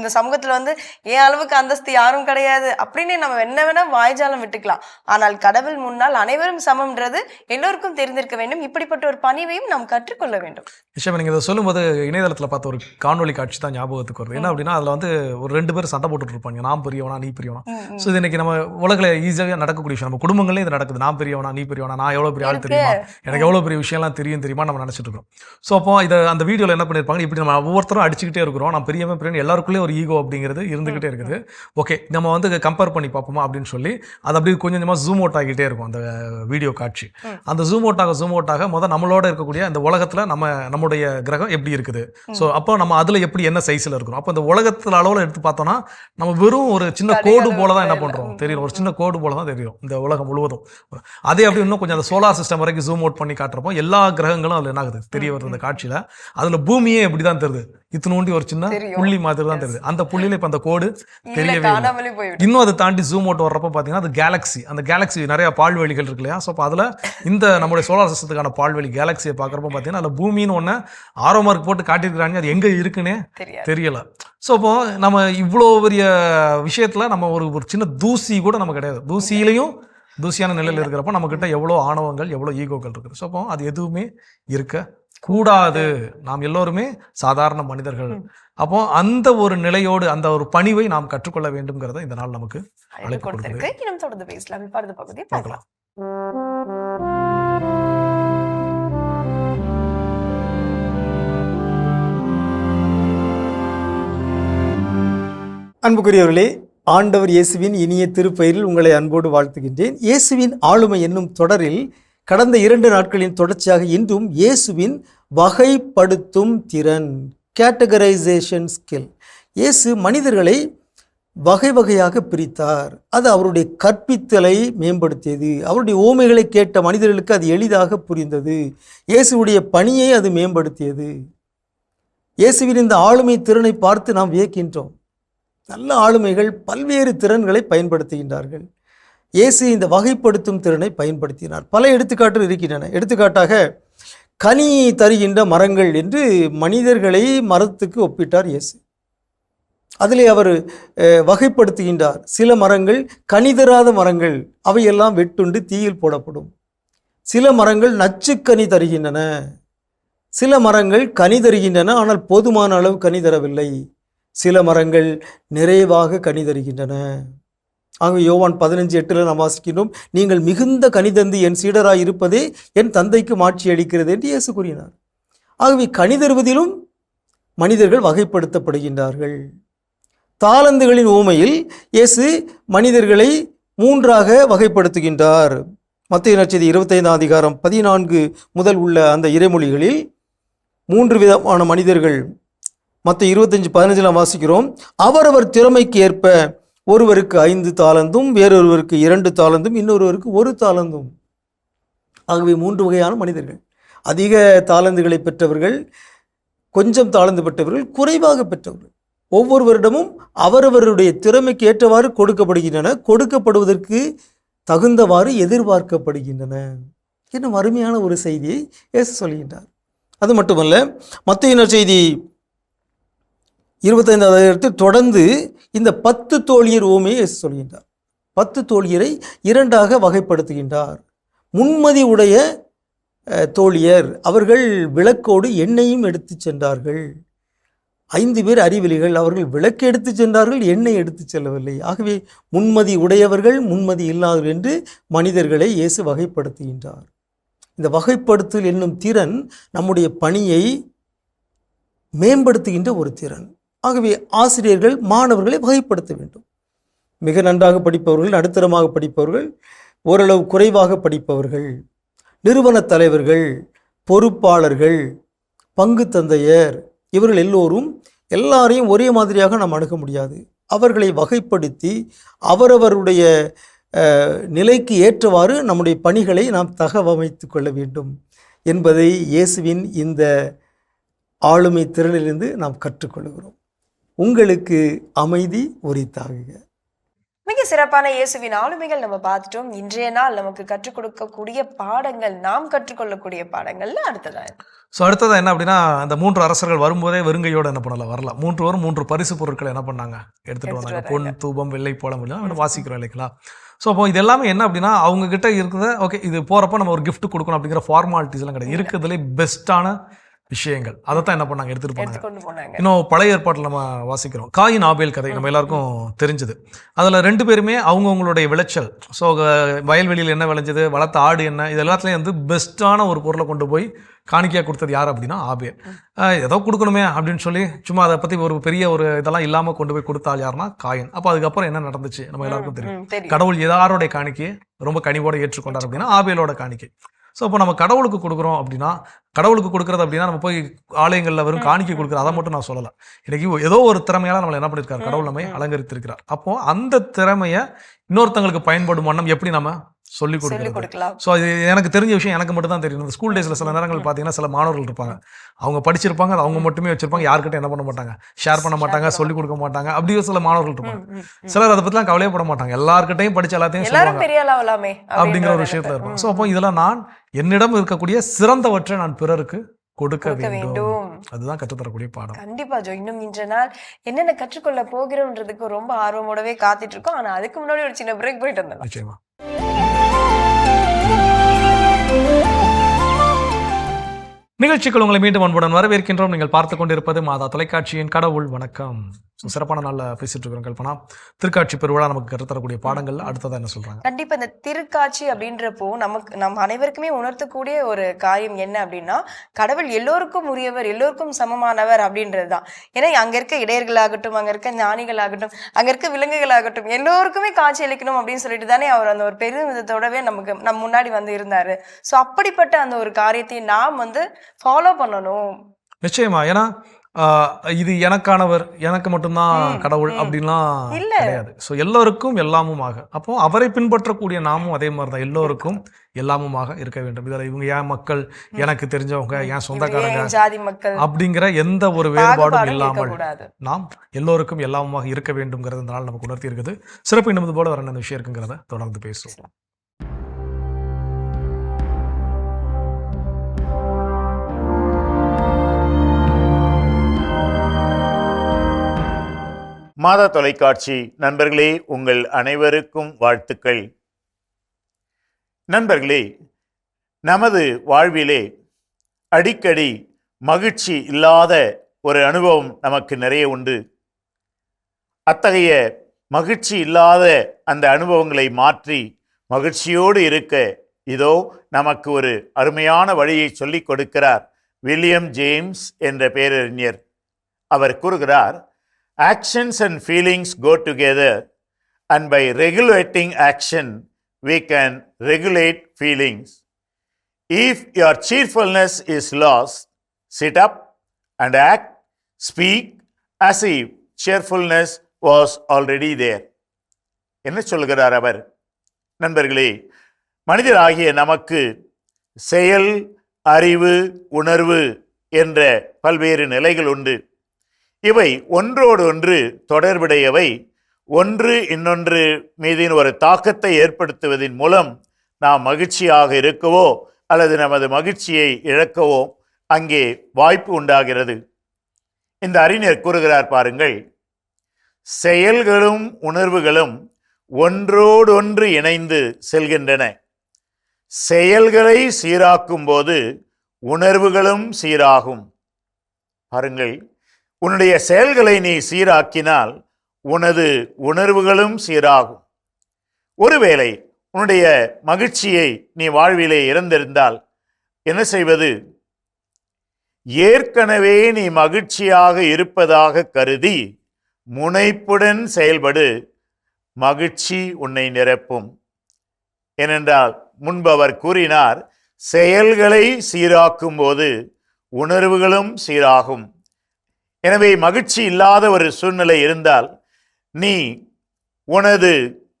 இந்த சமூகத்துல என் அளவுக்கு அந்தஸ்து யாரும் கிடையாது அப்படின்னு நம்ம என்ன வேணா வாய்ஜாலம் விட்டுக்கலாம். ஆனால் கடவுள் முன்னால் அனைவரும் சமம்ன்றது எல்லோருக்கும் தெரிந்திருக்க வேண்டும். இப்படிப்பட்ட ஒரு பணிவையும் நாம் கற்றுக்கொள்ள வேண்டும். விஷயம் நீங்க இதை சொல்லும்போது இணையதளத்துல பார்த்த ஒரு காணொலி காட்சி தான் ஞாபகத்துக்கு வருது. என்ன அப்படின்னா அதுல வந்து ஒரு 2 பேர் சண்டை போட்டுட்டு இருப்பாங்க, நான் பெரியவனா நீ பெரியவனா. ஸோ இது இன்னைக்கு நம்ம உலகில் ஈஸியாக நடக்கக்கூடிய விஷயம். நம்ம குடும்பங்களே இது நடக்குது. நான் பெரியவனா நீ பெரியவனா, நான் எவ்வளவு பெரிய ஆள் தெரியுமா, எனக்கு எவ்வளவு பெரிய விஷயம்லாம் தெரியுமா நம்ம நினைச்சிட்டு இருக்கோம். ஸோ அப்போ இதை அந்த வீடியோவில் என்ன பண்ணியிருப்பாங்க, இப்படி நம்ம ஒவ்வொருத்தரும் அடிச்சுக்கிட்டே இருக்கிறோம், நான் பெரியவன் பெரியவன், எல்லாருக்குள்ளே ஒரு ஈகோ அப்படிங்கிறது இருந்துகிட்டே இருக்குது. ஓகே, நம்ம வந்து கம்பேர் பண்ணி பார்ப்போமா அப்படின்னு சொல்லி அது அப்படி கொஞ்சம் கொஞ்சமாக ஜூம் அவுட் ஆகிட்டே இருக்கும் அந்த வீடியோ காட்சி. அந்த ஜூம் அவுட் ஆக முதல் நம்மளோட இருக்கக்கூடிய அந்த உலகத்தில் நம்முடைய கிரகம் எப்படி இருக்குது. ஸோ அப்போ நம்ம அதில் எப்படி என்ன சைஸில் இருக்கிறோம். அப்போ இந்த உலகத்தில் அளவில் எடுத்து பார்த்தோம்னா நம்ம வெறும் ஒரு சின்ன கோடு போல தான் என்ன பண்ணுறோம் தெரியும், ஒரு சின்ன கோடு போல தான் தெரியும் இந்த உலகம் முழுவதும். அதே அப்படி இன்னும் கொஞ்சம் அந்த சோலார் சிஸ்டம் வரைக்கும் ஜூம் அவுட் பண்ணி காட்டுறப்போ எல்லா கிரகங்களும் அதில் என்ன ஆகுது தெரிய வருது அந்த காட்சியில். அதில் பூமியே எப்படி தான் தெரியுது, இத்தினூண்டி ஒரு சின்ன புள்ளி மாதிரி தான் தெரியுது. அந்த புள்ளியில இப்போ அந்த கோடு தெரியவே இல்லை. இன்னும் அதை தாண்டி ஜூம் அவுட் வர்றப்போ பார்த்தீங்கன்னா அது கேலக்ஸி, அந்த கேலக்ஸி நிறைய பால்வெளிகள் இருக்கு இல்லையா. ஸோ அப்போ அதில் இந்த நம்மளுடைய சோலார் சிஸ்டத்துக்கான பால்வெளி கேலக்சியை பார்க்குறப்போ பார்த்தீங்கன்னா அதில் பூமின்னு ஒன்று ஆரோ மார்க் போட்டு காட்டியிருக்கிறாங்க, அது எங்கே இருக்குன்னே தெரியல. ஸோ அப்போ நம்ம இவ்வளோ பெரிய விஷயத்தில் நம்ம ஒரு சின்ன தூசி கூட நம்ம கிடையாது. தூசியான நிலையில் இருக்கிறப்ப நம்மக்கிட்ட எவ்வளோ ஆணவங்கள் எவ்வளோ ஈகோக்கள் இருக்குது. ஸோ அப்போ அது எதுவுமே இருக்க கூடாது. நாம் எல்லோருமே சாதாரண மனிதர்கள். அப்போ அந்த ஒரு நிலையோடு அந்த ஒரு பணிவை நாம் கற்றுக்கொள்ள வேண்டும்ங்கிறத இந்த நாள் நமக்கு அழைப்பு கொடுத்திருக்கு. இன்னும் தொடர்ந்து பேசலாம். இப்ப அடுத்த பகுதியை பார்க்கலாம். அன்புக்குரியவர்களே, ஆண்டவர் இயேசுவின் இனிய திருப்பெயரில் உங்களை அன்போடு வாழ்த்துகின்றேன். இயேசுவின் ஆளுமை என்னும் தொடரில் கடந்த 2 நாட்களின் தொடர்ச்சியாக இன்றும் இயேசுவின் வகைப்படுத்தும் திறன், கேட்டகரைசேஷன் ஸ்கில். இயேசு மனிதர்களை வகை வகையாக பிரித்தார். அது அவருடைய கற்பித்தலை மேம்படுத்தியது. அவருடைய ஓமைகளை கேட்ட மனிதர்களுக்கு அது எளிதாக புரிந்தது. இயேசுடைய பணியை அது மேம்படுத்தியது. இயேசுவின் இந்த ஆளுமை திறனை பார்த்து நாம் வியக்கின்றோம். நல்ல ஆளுமைகள் பல்வேறு திறன்களை பயன்படுத்துகின்றார்கள். இயேசு இந்த வகைப்படுத்தும் திறனை பயன்படுத்தினார். பல எடுத்துக்காட்டுகள் இருக்கின்றன. எடுத்துக்காட்டாக கனி தருகின்ற மரங்கள் என்று மனிதர்களை மரத்துக்கு ஒப்பிட்டார் இயேசு. அதிலே அவர் வகைப்படுத்துகின்றார். சில மரங்கள் கனி தராத மரங்கள், அவையெல்லாம் வெட்டுண்டு தீயில் போடப்படும். சில மரங்கள் நச்சுக்கனி தருகின்றன, சில மரங்கள் கனி தருகின்றன ஆனால் போதுமான அளவு கனி தரவில்லை, சில மரங்கள் நிறைவாக கனி தருகின்றன. ஆகவே யோவான் 15:8 நாம் வாசிக்கின்றோம், நீங்கள் மிகுந்த கனி தந்து என் சீடராய் இருப்பதே என் தந்தைக்கு மாட்சி அளிக்கிறது என்று இயேசு கூறினார். ஆகவே கனி தருவதிலும் மனிதர்கள் வகைப்படுத்தப்படுகின்றார்கள். தாலந்துகளின் ஊமையில் இயேசு மனிதர்களை 3ஆக வகைப்படுத்துகின்றார். மத்தேயு நற்செய்தி 25:14 முதல் உள்ள அந்த இறைமொழிகளில் 3 விதமான மனிதர்கள் மத்தேயு 25:15 வாசிக்கிறோம். அவரவர் திறமைக்கு ஏற்ப ஒருவருக்கு 5 தாலந்தும், வேறொருவருக்கு 2 தாலந்தும், இன்னொருவருக்கு 1 தாலந்தும். ஆகவே 3 வகையான மனிதர்கள். அதிக தாலந்துகளை பெற்றவர்கள், கொஞ்சம் தாளந்து பெற்றவர்கள், குறைவாக பெற்றவர்கள். ஒவ்வொருவரிடமும் அவரவருடைய திறமைக்கு ஏற்றவாறு கொடுக்கப்படுகின்றன, கொடுக்கப்படுவதற்கு தகுந்தவாறு எதிர்பார்க்கப்படுகின்றன. இன்னும் அருமையான ஒரு செய்தியை இயேசு சொல்கின்றார். அது மட்டுமல்ல, மத்தேயு நற்செய்தி 25 தொடர்ந்து இந்த 10 தோழியர் ஊமையை இயேசு சொல்கின்றார். 10 தோழியரை 2ஆக வகைப்படுத்துகின்றார். முன்மதி உடைய தோழியர், அவர்கள் விளக்கோடு எண்ணெயும் எடுத்து சென்றார்கள். 5 பேர் அறிவிலிகள், அவர்கள் விளக்கு எடுத்து சென்றார்கள், எண்ணெய் எடுத்து செல்லவில்லை. ஆகவே முன்மதி உடையவர்கள், முன்மதி இல்லாதவர்கள் என்று மனிதர்களை இயேசு வகைப்படுத்துகின்றார். இந்த வகைப்படுத்தல் என்னும் திறன் நம்முடைய பணியை மேம்படுத்துகின்ற ஒரு திறன். ஆகவே ஆசிரியர்கள் மாணவர்களை வகைப்படுத்த வேண்டும். மிக நன்றாக படிப்பவர்கள், நடுத்தரமாக படிப்பவர்கள், ஓரளவு குறைவாக படிப்பவர்கள், நிறுவன தலைவர்கள், பொறுப்பாளர்கள், பங்கு தந்தையர், இவர்கள் எல்லாரையும் ஒரே மாதிரியாக நாம் அணுக முடியாது. அவர்களை வகைப்படுத்தி அவரவருடைய நிலைக்கு ஏற்றவாறு நம்முடைய பணிகளை நாம் தகவமைத்து கொள்ள வேண்டும் என்பதை இயேசுவின் இந்த ஆளுமை திறனிலிருந்து நாம் கற்றுக்கொள்கிறோம். உங்களுக்கு அமைதி உரித்தாகுக. மிக சிறப்பான இயேசுவின் ஆளுமைகள் நம்ம பார்த்துட்டோம். இன்றைய நாள் நமக்கு கற்றுக் கொடுக்கக்கூடிய பாடங்கள், நாம் கற்றுக்கொள்ளக்கூடிய பாடங்கள்ல அடுத்ததா ஸோ அடுத்தது என்ன அப்படின்னா, அந்த 3 அரசர்கள் வரும்போதே வெறுங்கையோடு என்ன பண்ணல வரலாம். 3 பேரும் 3 பரிசு பொருட்களை என்ன பண்ணாங்க, எடுத்துட்டு வந்தாங்க. பொன், தூபம், வெள்ளை, போலம் எல்லாம் வாசிக்கிறோம் இல்லைங்களா. ஸோ அப்போ இது எல்லாமே என்ன அப்படின்னா, அவங்க கிட்ட இருக்கிறத ஓகே இது போகிறப்ப நம்ம ஒரு gift கொடுக்கணும் அப்படிங்கிற ஃபார்மாலிட்டிஸ் எல்லாம் கிடையாது. இருக்கிறதுலே பெஸ்ட்டான விஷயங்கள் அதை தான் என்ன பண்ணாங்க, எடுத்துட்டு போனாங்க. இன்னும் பழைய ஏற்பாட்டில் நம்ம வாசிக்கிறோம் காயின் ஆபேல் கதை நம்ம எல்லாருக்கும் தெரிஞ்சது. அதில் 2 பேருமே அவங்கவுங்களுடைய விளைச்சல், ஸோ வயல்வெளியில் என்ன விளைஞ்சது, வளர்த்த ஆடு என்ன, இது எல்லாத்துலேயும் வந்து பெஸ்ட்டான ஒரு பொருளை கொண்டு போய் காணிக்கையாக கொடுத்தது யார் அப்படின்னா ஆபேல். ஏதோ கொடுக்கணுமே அப்படின்னு சொல்லி சும்மா அதை பற்றி ஒரு பெரிய ஒரு இதெல்லாம் இல்லாமல் கொண்டு போய் கொடுத்தால் யாருன்னா காயின். அப்போ அதுக்கப்புறம் என்ன நடந்துச்சு நம்ம எல்லாருக்கும் தெரியும். கடவுள் யாரோடைய காணிக்கையை ரொம்ப கனிவோட ஏற்றுக்கொண்டார் அப்படின்னா ஆபேலோட காணிக்கை. ஸோ இப்போ நம்ம கடவுளுக்கு கொடுக்குறோம் அப்படின்னா, கடவுளுக்கு கொடுக்குறது அப்படின்னா நம்ம போய் ஆலயங்களில் வெறும் காணிக்கை கொடுக்குறது அதை மட்டும் நான் சொல்லலை. இன்னைக்கு ஏதோ ஒரு திறமையால் நம்மளை என்ன பண்ணியிருக்காரு, கடவுள் நம்மை அலங்கரித்திருக்கிறார். அப்போ அந்த திறமையை இன்னொருத்தங்களுக்கு பயன்படும் வண்ணம் எப்படி நம்ம சொல்லி கொடுக்கலாம். ஸோ அது எனக்கு தெரிஞ்ச விஷயம் எனக்கு மட்டும் தான் தெரியும். இந்த ஸ்கூல் டேஸில் சில நேரங்கள் பார்த்தீங்கன்னா சில மாணவர்கள் இருப்பாங்க, அவங்க படிச்சிருப்பாங்க, அது அவங்க மட்டுமே வச்சிருப்பாங்க, யாருக்கிட்ட என்ன பண்ண மாட்டாங்க, ஷேர் பண்ண மாட்டாங்க, சொல்லிக் கொடுக்க மாட்டாங்க. அப்படியே சில மாணவர்கள் இருப்பாங்க. சிலர் அதை பற்றிலாம் கவலையப்பட மாட்டாங்க, எல்லாருக்கிட்டையும் படிச்சு எல்லாத்தையும் சொல்லுவாங்க அப்படிங்கிற ஒரு விஷயத்துல இருப்பாங்க. ஸோ அப்போ இதெல்லாம் நான் என்னிடம் இருக்கக்கூடிய சிறந்தவற்றை நான் பிறருக்கு கொடுக்க வேண்டும். அதுதான் கற்றுத்தரக்கூடிய பாடம். கண்டிப்பா ஜோ. இன்னும் இன்ற நாள் என்னென்ன கற்றுக்கொள்ள போகிறோம்ன்றதுக்கு ரொம்ப ஆர்வமோடவே காத்துட்டு இருக்கோம். ஆனா அதுக்கு முன்னாடி ஒரு சின்ன பிரேக் போயிட்டு வந்தோம். நிச்சயமா. நிகழ்ச்சிக்குள் உங்களை மீண்டும் அன்புடன் வரவேற்கின்றோம். நீங்கள் பார்த்து கொண்டிருப்பது மாதா தொலைக்காட்சியின் கடவுள் வணக்கம். சிறப்பான நாள்ல பேசிட்டு இருக்கிறோம் கல்பனா. திருக்காட்சி பெருவிழா நமக்கு கற்றுத்தரக்கூடிய பாடங்கள் அடுத்ததா என்ன சொல்றாங்க? கண்டிப்பா இந்த திருக்காட்சி அப்படின்றப்போ நம்ம அனைவருக்குமே உணர்த்தக்கூடிய ஒரு காரியம் என்ன அப்படின்னா, கடவுள் எல்லோருக்கும் உரியவர், எல்லோருக்கும் சமமானவர் அப்படின்றதுதான். ஏன்னா அங்க இருக்க இடையர்களாகட்டும், அங்க இருக்க ஞானிகளாகட்டும், அங்க இருக்க விலங்குகளாகட்டும், எல்லோருக்குமே காட்சி அளிக்கணும் அப்படின்னு சொல்லிட்டு தானே அவர் அந்த ஒரு பெருமிதத்தோடவே நம்ம முன்னாடி வந்து இருந்தாரு. ஸோ அப்படிப்பட்ட அந்த ஒரு காரியத்தை நாம் வந்து ஃபாலோ பண்ணணும். நிச்சயமா. ஏன்னா இது எனக்கானவர், எனக்கு மட்டும்தான் கடவுள் அப்படின்லாம் கிடையாது. ஸோ எல்லோருக்கும் எல்லாமுமாக. அப்போ அவரை பின்பற்றக்கூடிய நாமும் அதே மாதிரி தான் எல்லோருக்கும் எல்லாமுமாக இருக்க வேண்டும். இதில் இவங்க என் மக்கள், எனக்கு தெரிஞ்சவங்க, என் சொந்தக்காரங்க, ஜாதி மக்கள் அப்படிங்கிற எந்த ஒரு வேறுபாடும் இல்லாமல் நாம் எல்லோருக்கும் எல்லாமுமாக இருக்க வேண்டும்ங்கிறது இந்த நாள் நமக்கு உணர்த்தி இருக்குது. சிறப்பு இன்னும் போல வர விஷயம் இருக்குங்கிறத தொடர்ந்து பேசுவோம். மாதா தொலைக்காட்சி நண்பர்களே, உங்கள் அனைவருக்கும் வாழ்த்துக்கள். நண்பர்களே, நமது வாழ்விலே அடிக்கடி மகிழ்ச்சி இல்லாத ஒரு அனுபவம் நமக்கு நிறைய உண்டு. அத்தகைய மகிழ்ச்சி இல்லாத அந்த அனுபவங்களை மாற்றி மகிழ்ச்சியோடு இருக்க இதோ நமக்கு ஒரு அருமையான வழியை சொல்லிக் கொடுக்கிறார் வில்லியம் ஜேம்ஸ் என்ற பேரறிஞர். அவர் கூறுகிறார், actions and feelings go together, and by regulating action we can regulate feelings. If your cheerfulness is lost, sit up and act, speak as if cheerfulness was already there. என்ன சொல்கிறார் அவர்? நண்பர்களே, மனிதராகிய நமக்கு செயல், அறிவு, உணர்வு என்ற பல்வேறு நிலைகள் உண்டு. இவை ஒன்றோடு ஒன்று தொடர்புடையவை. ஒன்று இன்னொன்று மீதின் ஒரு தாக்கத்தை ஏற்படுத்துவதன் மூலம் நாம் மகிழ்ச்சியாக இருக்கவோ அல்லது நமது மகிழ்ச்சியை இழக்கவோ அங்கே வாய்ப்பு உண்டாகிறது. இந்த அறிஞர் கூறுகிறார் பாருங்கள், செயல்களும் உணர்வுகளும் ஒன்றோடொன்று இணைந்து செல்கின்றன. செயல்களை சீராக்கும் போது உணர்வுகளும் சீராகும். பாருங்கள், உன்னுடைய செயல்களை நீ சீராக்கினால் உனது உணர்வுகளும் சீராகும். ஒருவேளை உன்னுடைய மகிழ்ச்சியை நீ வாழ்விலே இழந்திருந்தால் என்ன செய்வது? ஏற்கனவே நீ மகிழ்ச்சியாக இருப்பதாக கருதி முனைப்புடன் செயல்படு, மகிழ்ச்சி உன்னை நிரப்பும். ஏனென்றால் முன்பு அவர் கூறினார், செயல்களை சீராக்கும் போது உணர்வுகளும் சீராகும். எனவே மகிழ்ச்சி இல்லாத ஒரு சூழ்நிலை இருந்தால் நீ உனது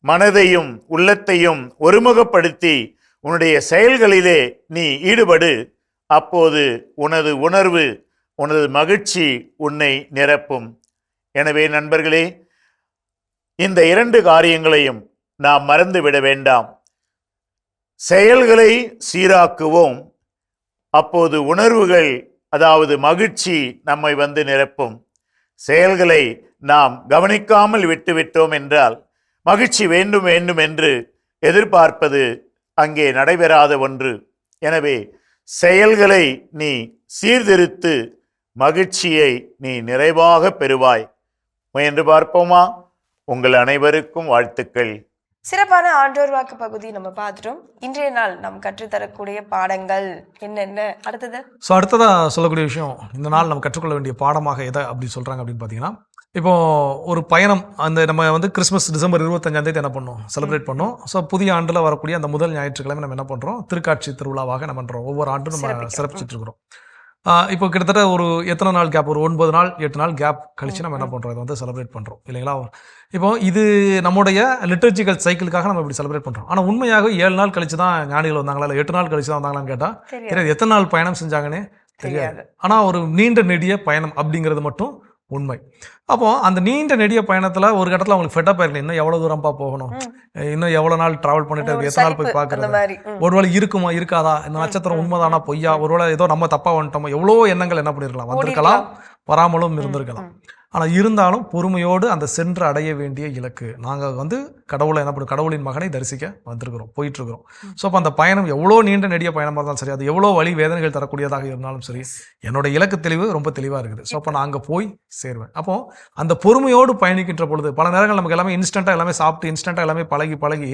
மனதையும் உள்ளத்தையும் ஒருமுகப்படுத்தி உன்னுடைய செயல்களிலே நீ ஈடுபடு. அப்போது உனது உணர்வு, உனது மகிழ்ச்சி உன்னை நிரப்பும். எனவே நண்பர்களே, இந்த 2 காரியங்களையும் நாம் மறந்துவிட வேண்டாம். செயல்களை சீராக்குவோம், அப்போது உணர்வுகள், அதாவது மகிழ்ச்சி நம்மை வந்து நிரப்பும். செயல்களை நாம் கவனிக்காமல் விட்டுவிட்டோம் என்றால் மகிழ்ச்சி வேண்டும் வேண்டும் என்று எதிர்பார்ப்பது அங்கே நடைபெறாத ஒன்று. எனவே செயல்களை நீ சீர்திருத்து, மகிழ்ச்சியை நீ நிறைவாக பெறுவாய். முயன்று பார்ப்போமா? உங்கள் அனைவருக்கும் வாழ்த்துக்கள். சிறப்பான ஆண்டோர் வாக்கு பகுதி நம்ம பார்த்துட்டோம். இன்றைய நாள் நாம் கற்றுத்தரக்கூடிய பாடங்கள் என்னென்ன? அடுத்தது அடுத்ததாக சொல்லக்கூடிய விஷயம், இந்த நாள் நம்ம கற்றுக்கொள்ள வேண்டிய பாடமாக எதை அப்படி சொல்கிறாங்க அப்படின்னு பார்த்தீங்கன்னா, இப்போ ஒரு பயணம், அந்த நம்ம வந்து கிறிஸ்மஸ் டிசம்பர் 25 என்ன பண்ணோம், செலிப்ரேட் பண்ணோம். ஸோ புதிய ஆண்டில் வரக்கூடிய அந்த முதல் ஞாயிற்றுக்கிழமை நம்ம என்ன பண்ணுறோம், திருக்காட்சி திருவிழாவாக என்ன பண்ணுறோம், ஒவ்வொரு ஆண்டும் நம்ம சிறப்பிச்சுட்டு இருக்கிறோம். இப்போ கிட்டத்தட்ட ஒரு எத்தனை நாள் கேப், ஒரு 9 நாள் 8 நாள் கேப் கழிச்சு நம்ம என்ன பண்ணுறோம், இதை வந்து செலிப்ரேட் பண்ணுறோம் இல்லைங்களா. இப்போ இது நம்முடைய லிட்டர்ஜிக்கல் சைக்கிளுக்காக நம்ம இப்படி செலிப்ரேட் பண்ணுறோம். ஆனால் உண்மையாக 7 நாள் கழிச்சு தான் ஞானிகள் வந்தாங்களா, இல்லை 8 நாள் கழிச்சு தான் வந்தாங்களான்னு கேட்டால் தெரியாது. எத்தனை நாள் பயணம் செஞ்சாங்கன்னே தெரியாது. ஆனால் ஒரு நீண்ட நெடிய பயணம் அப்படிங்கிறது மட்டும் உண்மை. அப்போ அந்த நீண்ட நெடிய பயணத்துல ஒரு கட்டத்துல அவங்களுக்கு ஃபெட்டப் ஆயிருக்கு. இன்னும் எவ்வளவு தூரம்பா போகணும், இன்னும் எவ்வளவு நாள் டிராவல் பண்ணிட்டு எத்தனை நாள் போய் பாக்குறது, ஒருவேளை இருக்குமா இருக்காதா, இந்த நட்சத்திரம் உண்மைதானா பொய்யா, ஒருவேளை ஏதோ நம்ம தப்பா வந்துட்டோமோ, எவ்வளவோ எண்ணங்கள் என்ன பண்ணிருக்கலாம், வந்திருக்கலாம், வராமலும் இருந்திருக்கலாம். ஆனால் இருந்தாலும் பொறுமையோடு அந்த சென்று அடைய வேண்டிய இலக்கு, நாங்கள் வந்து கடவுளை என்ன பண்ணுறோம், கடவுளின் மகனை தரிசிக்க வந்திருக்கிறோம், போயிட்டுருக்கிறோம். ஸோ அப்போ அந்த பயணம் எவ்வளோ நீண்ட நெடிய பயணமாக இருந்தாலும் சரி, அது எவ்வளோ வழி வேதனைகள் தரக்கூடியதாக இருந்தாலும் சரி, என்னோட இலக்கு தெளிவு ரொம்ப தெளிவாக இருக்குது. ஸோ அப்போ நான் அங்கே போய் சேருவேன். அப்போது அந்த பொறுமையோடு பயணிக்கின்ற பொழுது பல நேரங்கள் நமக்கு எல்லாமே இன்ஸ்டண்ட்டாக எல்லாமே சாப்பிட்டு இன்ஸ்டண்ட்டாக எல்லாமே பழகி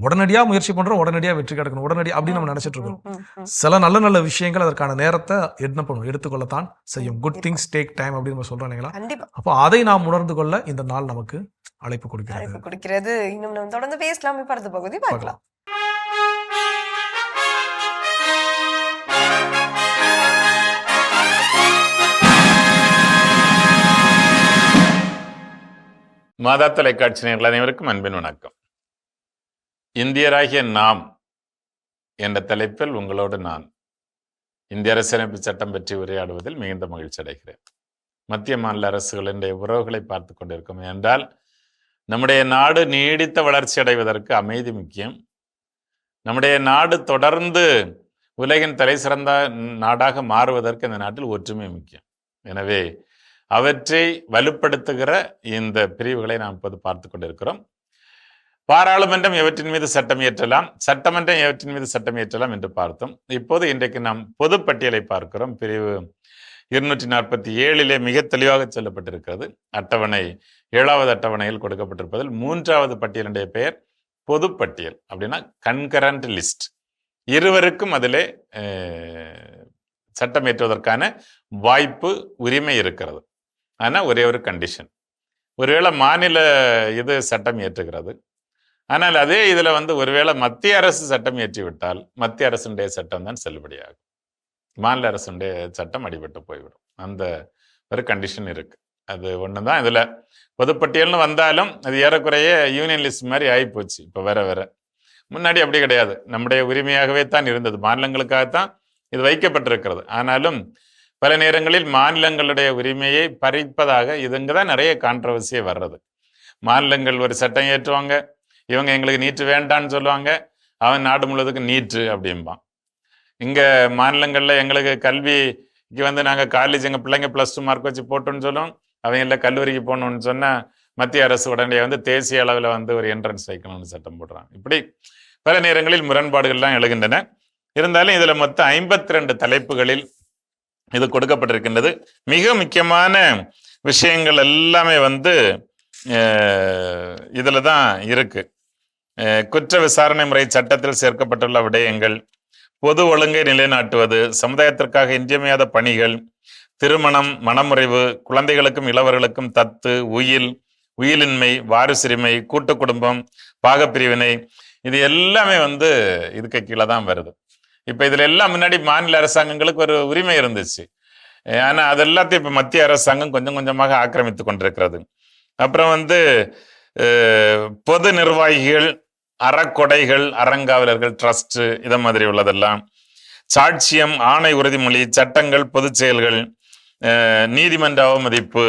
உடனடியாக முயற்சி பண்ணுறோம், உடனடியாக வெற்றி கிடைக்கணும், உடனடி அப்படின்னு நம்ம நினச்சிட்டு இருக்கோம். சில நல்ல நல்ல விஷயங்கள் அதற்கான நேரத்தை என்ன பண்ணுவோம், எடுத்துக்கொள்ளத்தான் செய்யும். குட் திங்ஸ் டேக் டைம் அப்படின்னு நம்ம சொல்கிறோம் இல்லைங்களா. அப்போ அதை நாம் உணர்ந்து கொள்ள இந்த நாள் நமக்கு அழைப்பு கொடுக்கிறது. இன்னும் நம்ம தொடர்ந்து பேசலாம். இப்ப அடுத்த பகுதி பார்க்கலாம். மாதா தொலைக்காட்சி நேயர்கள் அனைவருக்கும் அன்பின் வணக்கம். இந்தியராகிய நாம் என்ற தலைப்பில் உங்களோடு நான் இந்திய அரசியலமைப்பு சட்டம் பற்றி உரையாடுவதில் மிகுந்த மகிழ்ச்சி அடைகிறேன். மத்திய மாநில அரசுகளினுடைய உறவுகளை பார்த்து கொண்டிருக்கும் என்றால், நம்முடைய நாடு நீடித்த வளர்ச்சி அடைவதற்கு அமைதி முக்கியம். நம்முடைய நாடு தொடர்ந்து உலகின் தலை சிறந்த நாடாக மாறுவதற்கு இந்த நாட்டில் ஒற்றுமை முக்கியம். எனவே அவற்றை வலுப்படுத்துகிற இந்த பிரிவுகளை நாம் இப்போது பார்த்து கொண்டிருக்கிறோம். பாராளுமன்றம் எவற்றின் மீது சட்டம் இயற்றலாம், சட்டமன்றம் எவற்றின் மீது சட்டம் இயற்றலாம் என்று பார்த்தோம். இப்போது இன்றைக்கு நாம் பொதுப்பட்டியலை பார்க்கிறோம். பிரிவு 247 மிக தெளிவாக சொல்லப்பட்டிருக்கிறது. அட்டவணை 7வது அட்டவணையில் கொடுக்கப்பட்டிருப்பதில் 3வது பட்டியலுடைய பெயர் பொதுப்பட்டியல். அப்படின்னா கன்கரண்ட் லிஸ்ட். இருவருக்கும் அதிலே சட்டம் ஏற்றுவதற்கான வாய்ப்பு, உரிமை இருக்கிறது. ஆனால் ஒரே ஒரு கண்டிஷன், ஒருவேளை மாநில இது சட்டம் இயற்றுகிறது, ஆனால் அதே இதில் வந்து ஒருவேளை மத்திய அரசு சட்டம் இயற்றிவிட்டால் மத்திய அரசுடைய சட்டம் தான் செல்லுபடியாகும், மாநில அரசுடைய சட்டம் அடிபட்டு போய்விடும். அந்த ஒரு கண்டிஷன் இருக்கு. அது ஒன்று தான். இதில் பொதுப்பட்டியல்னு வந்தாலும் அது ஏறக்குறைய யூனியன் லிஸ்ட் மாதிரி ஆகிப்போச்சு. இப்போ வேற முன்னாடி அப்படி கிடையாது, நம்முடைய உரிமையாகவே தான் இருந்தது, மாநிலங்களுக்காகத்தான் இது வைக்கப்பட்டிருக்கிறது. ஆனாலும் பல நேரங்களில் மாநிலங்களுடைய உரிமையை பறிப்பதாக இதுங்க தான் நிறைய கான்ட்ரவர்சியே வர்றது. மாநிலங்கள் ஒரு சட்டம் ஏற்றுவாங்க, இவங்க எங்களுக்கு நீட்டு வேண்டான்னு சொல்லுவாங்க, அவன் நாடு முழுவதுக்கு நீட்டு அப்படிம்பான். இங்கே மாநிலங்களில் எங்களுக்கு கல்விக்கு வந்து நாங்கள் காலேஜ் எங்கள் பிள்ளைங்க +2 மார்க் வச்சு போட்டோன்னு சொல்லுவோம், அவங்க இல்லை கல்லூரிக்கு போகணுன்னு சொன்னால் மத்திய அரசு உடனே வந்து தேசிய அளவில் வந்து ஒரு என்ட்ரன்ஸ் வைக்கணும்னு சட்டம் போடுறாங்க. இப்படி பல நேரங்களில் முரண்பாடுகள்லாம் எழுகின்றன. இருந்தாலும் இதில் மொத்தம் 52 தலைப்புகளில் இது கொடுக்கப்பட்டிருக்கின்றது. மிக முக்கியமான விஷயங்கள் எல்லாமே வந்து இதில் தான் இருக்கு. குற்ற விசாரணை முறை சட்டத்தில் சேர்க்கப்பட்டுள்ள விடயங்கள், பொது ஒழுங்கை நிலைநாட்டுவது, சமுதாயத்திற்காக இன்றியமையாத பணிகள், திருமணம், மனமுறிவு, குழந்தைகளுக்கும் இளவர்களுக்கும் தத்து, உயிலின்மை, வாரிசுரிமை, கூட்டு குடும்பம், பாகப்பிரிவினை, இது எல்லாமே வந்து இதுக்கு கீழே தான் வருது. இப்போ இதில் எல்லாம் முன்னாடி மாநில அரசாங்கங்களுக்கு ஒரு உரிமை இருந்துச்சு, ஆனால் அது எல்லாத்தையும் இப்போ மத்திய அரசாங்கம் கொஞ்சம் கொஞ்சமாக ஆக்கிரமித்து கொண்டிருக்கிறது. அப்புறம் வந்து பொது நிர்வாகிகள், அறக்கொடைகள், அறங்காவலர்கள், ட்ரஸ்ட், இதை மாதிரி உள்ளதெல்லாம், சாட்சியம், ஆணை உறுதிமொழி, சட்டங்கள், பொது செயல்கள், நீதிமன்ற அவமதிப்பு,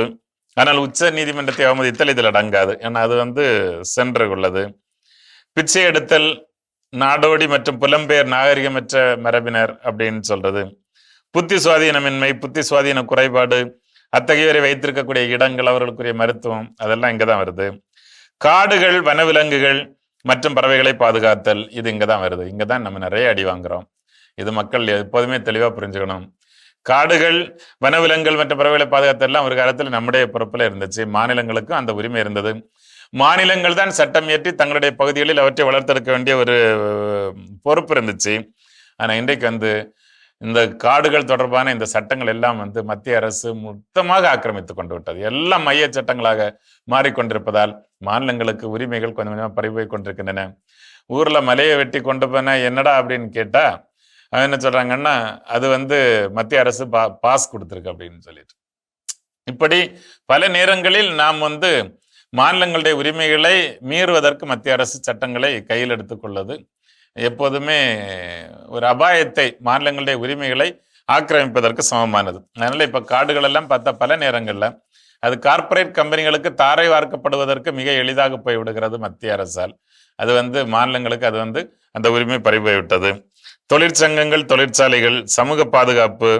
ஆனால் உச்ச நீதிமன்றத்தை அவமதித்தல் இதில் அடங்காது. ஏன்னா அது வந்து சென்றுள்ளது. பிச்சை எடுத்தல், நாடோடி மற்றும் புலம்பெயர் நாகரிகமற்ற மரபினர் அப்படின்னு சொல்றது, புத்தி சுவாதீனமின்மை, புத்தி சுவாதீன குறைபாடு, அத்தகையோரை வைத்திருக்கக்கூடிய இடங்கள், அவர்களுக்குரிய மருத்துவம், அதெல்லாம் இங்கதான் வருது. காடுகள், வனவிலங்குகள் மற்றும் பறவைகளை பாதுகாத்தல், இது இங்கதான் வருது. இங்கதான் நம்ம நிறைய அடி வாங்குறோம். இது மக்கள் எப்போதுமே தெளிவா புரிஞ்சுக்கணும். காடுகள், வனவிலங்குகள் மற்றும் பறவைகளை பாதுகாத்தெல்லாம் ஒரு காலத்தில் நம்முடைய பொறுப்புல இருந்துச்சு. மாநிலங்களுக்கும் அந்த உரிமை இருந்தது. மாநிலங்கள் தான் சட்டம் இயற்றி தங்களுடைய பகுதிகளில் அவற்றை வளர்த்தெடுக்க வேண்டிய ஒரு பொறுப்பு இருந்துச்சு. ஆனா இன்றைக்கு வந்து இந்த காடுகள் தொடர்பான இந்த சட்டங்கள் எல்லாம் வந்து மத்திய அரசு மொத்தமாக ஆக்கிரமித்து கொண்டு விட்டது. எல்லாம் மைய சட்டங்களாக மாறிக்கொண்டிருப்பதால் மாநிலங்களுக்கு உரிமைகள் கொஞ்சம் கொஞ்சமாக பறிபோய் கொண்டிருக்கின்றன. ஊர்ல மலையை வெட்டி கொண்டு போன என்னடா அப்படின்னு கேட்டா அவன் என்ன சொல்றாங்கன்னா, அது வந்து மத்திய அரசு பாஸ் கொடுத்துருக்கு அப்படின்னு சொல்லிட்டு. இப்படி பல நேரங்களில் நாம் வந்து மாநிலங்களுடைய உரிமைகளை மீறுவதற்கு மத்திய அரசு சட்டங்களை கையில் எடுத்துக்கொள்ளது எப்போதுமே ஒரு அபாயத்தை, மாநிலங்களுடைய உரிமைகளை ஆக்கிரமிப்பதற்கு சமமானது. அதனால இப்ப காடுகள் எல்லாம் பார்த்தா பல நேரங்கள்ல அது கார்ப்பரேட் கம்பெனிகளுக்கு தாரை வார்க்கப்படுவதற்கு மிக எளிதாக போய்விடுகிறது மத்திய அரசால். அது வந்து மாநிலங்களுக்கு அது வந்து அந்த உரிமை பறிபோய்விட்டது. தொழிற்சங்கங்கள், தொழிற்சாலைகள், சமூக பாதுகாப்பு,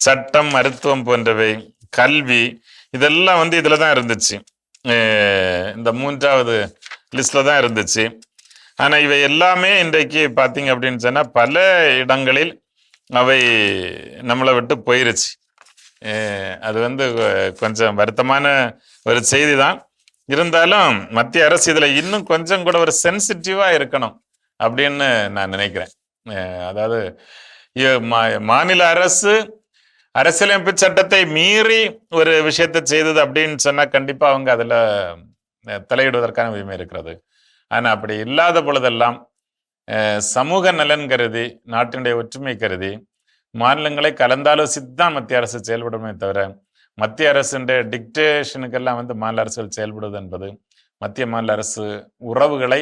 சட்டம், மருத்துவம் போன்றவை, கல்வி, இதெல்லாம் வந்து இதுல தான் இருந்துச்சு. இந்த 3வது லிஸ்ட்ல தான் இருந்துச்சு. ஆனா இவை எல்லாமே இன்றைக்கு பாத்தீங்க அப்படின்னு சொன்னா பல இடங்களில் அவை நம்மளை விட்டு போயிருச்சு. அது வந்து கொஞ்சம் வருத்தமான ஒரு செய்தி தான். இருந்தாலும் மத்திய அரசு இதுல இன்னும் கொஞ்சம் கூட ஒரு சென்சிட்டிவா இருக்கணும் அப்படின்னு நான் நினைக்கிறேன். அதாவது மாநில அரசு அரசியலமைப்பு சட்டத்தை மீறி ஒரு விஷயத்தை செய்தது அப்படின்னு சொன்னா கண்டிப்பா அவங்க அதுல தலையிடுவதற்கான உரிமை இருக்கிறது. ஆனா அப்படி இல்லாத பொழுதெல்லாம் சமூக நலன் கருதி, நாட்டினுடைய ஒற்றுமை கருதி மாநிலங்களை கலந்தாலோசித்துதான் மத்திய அரசு செயல்படுமே தவிர மத்திய அரசுடைய டிக்டேஷனுக்கெல்லாம் வந்து மாநில அரசுகள் செயல்படுவது என்பது மத்திய மாநில அரசு உறவுகளை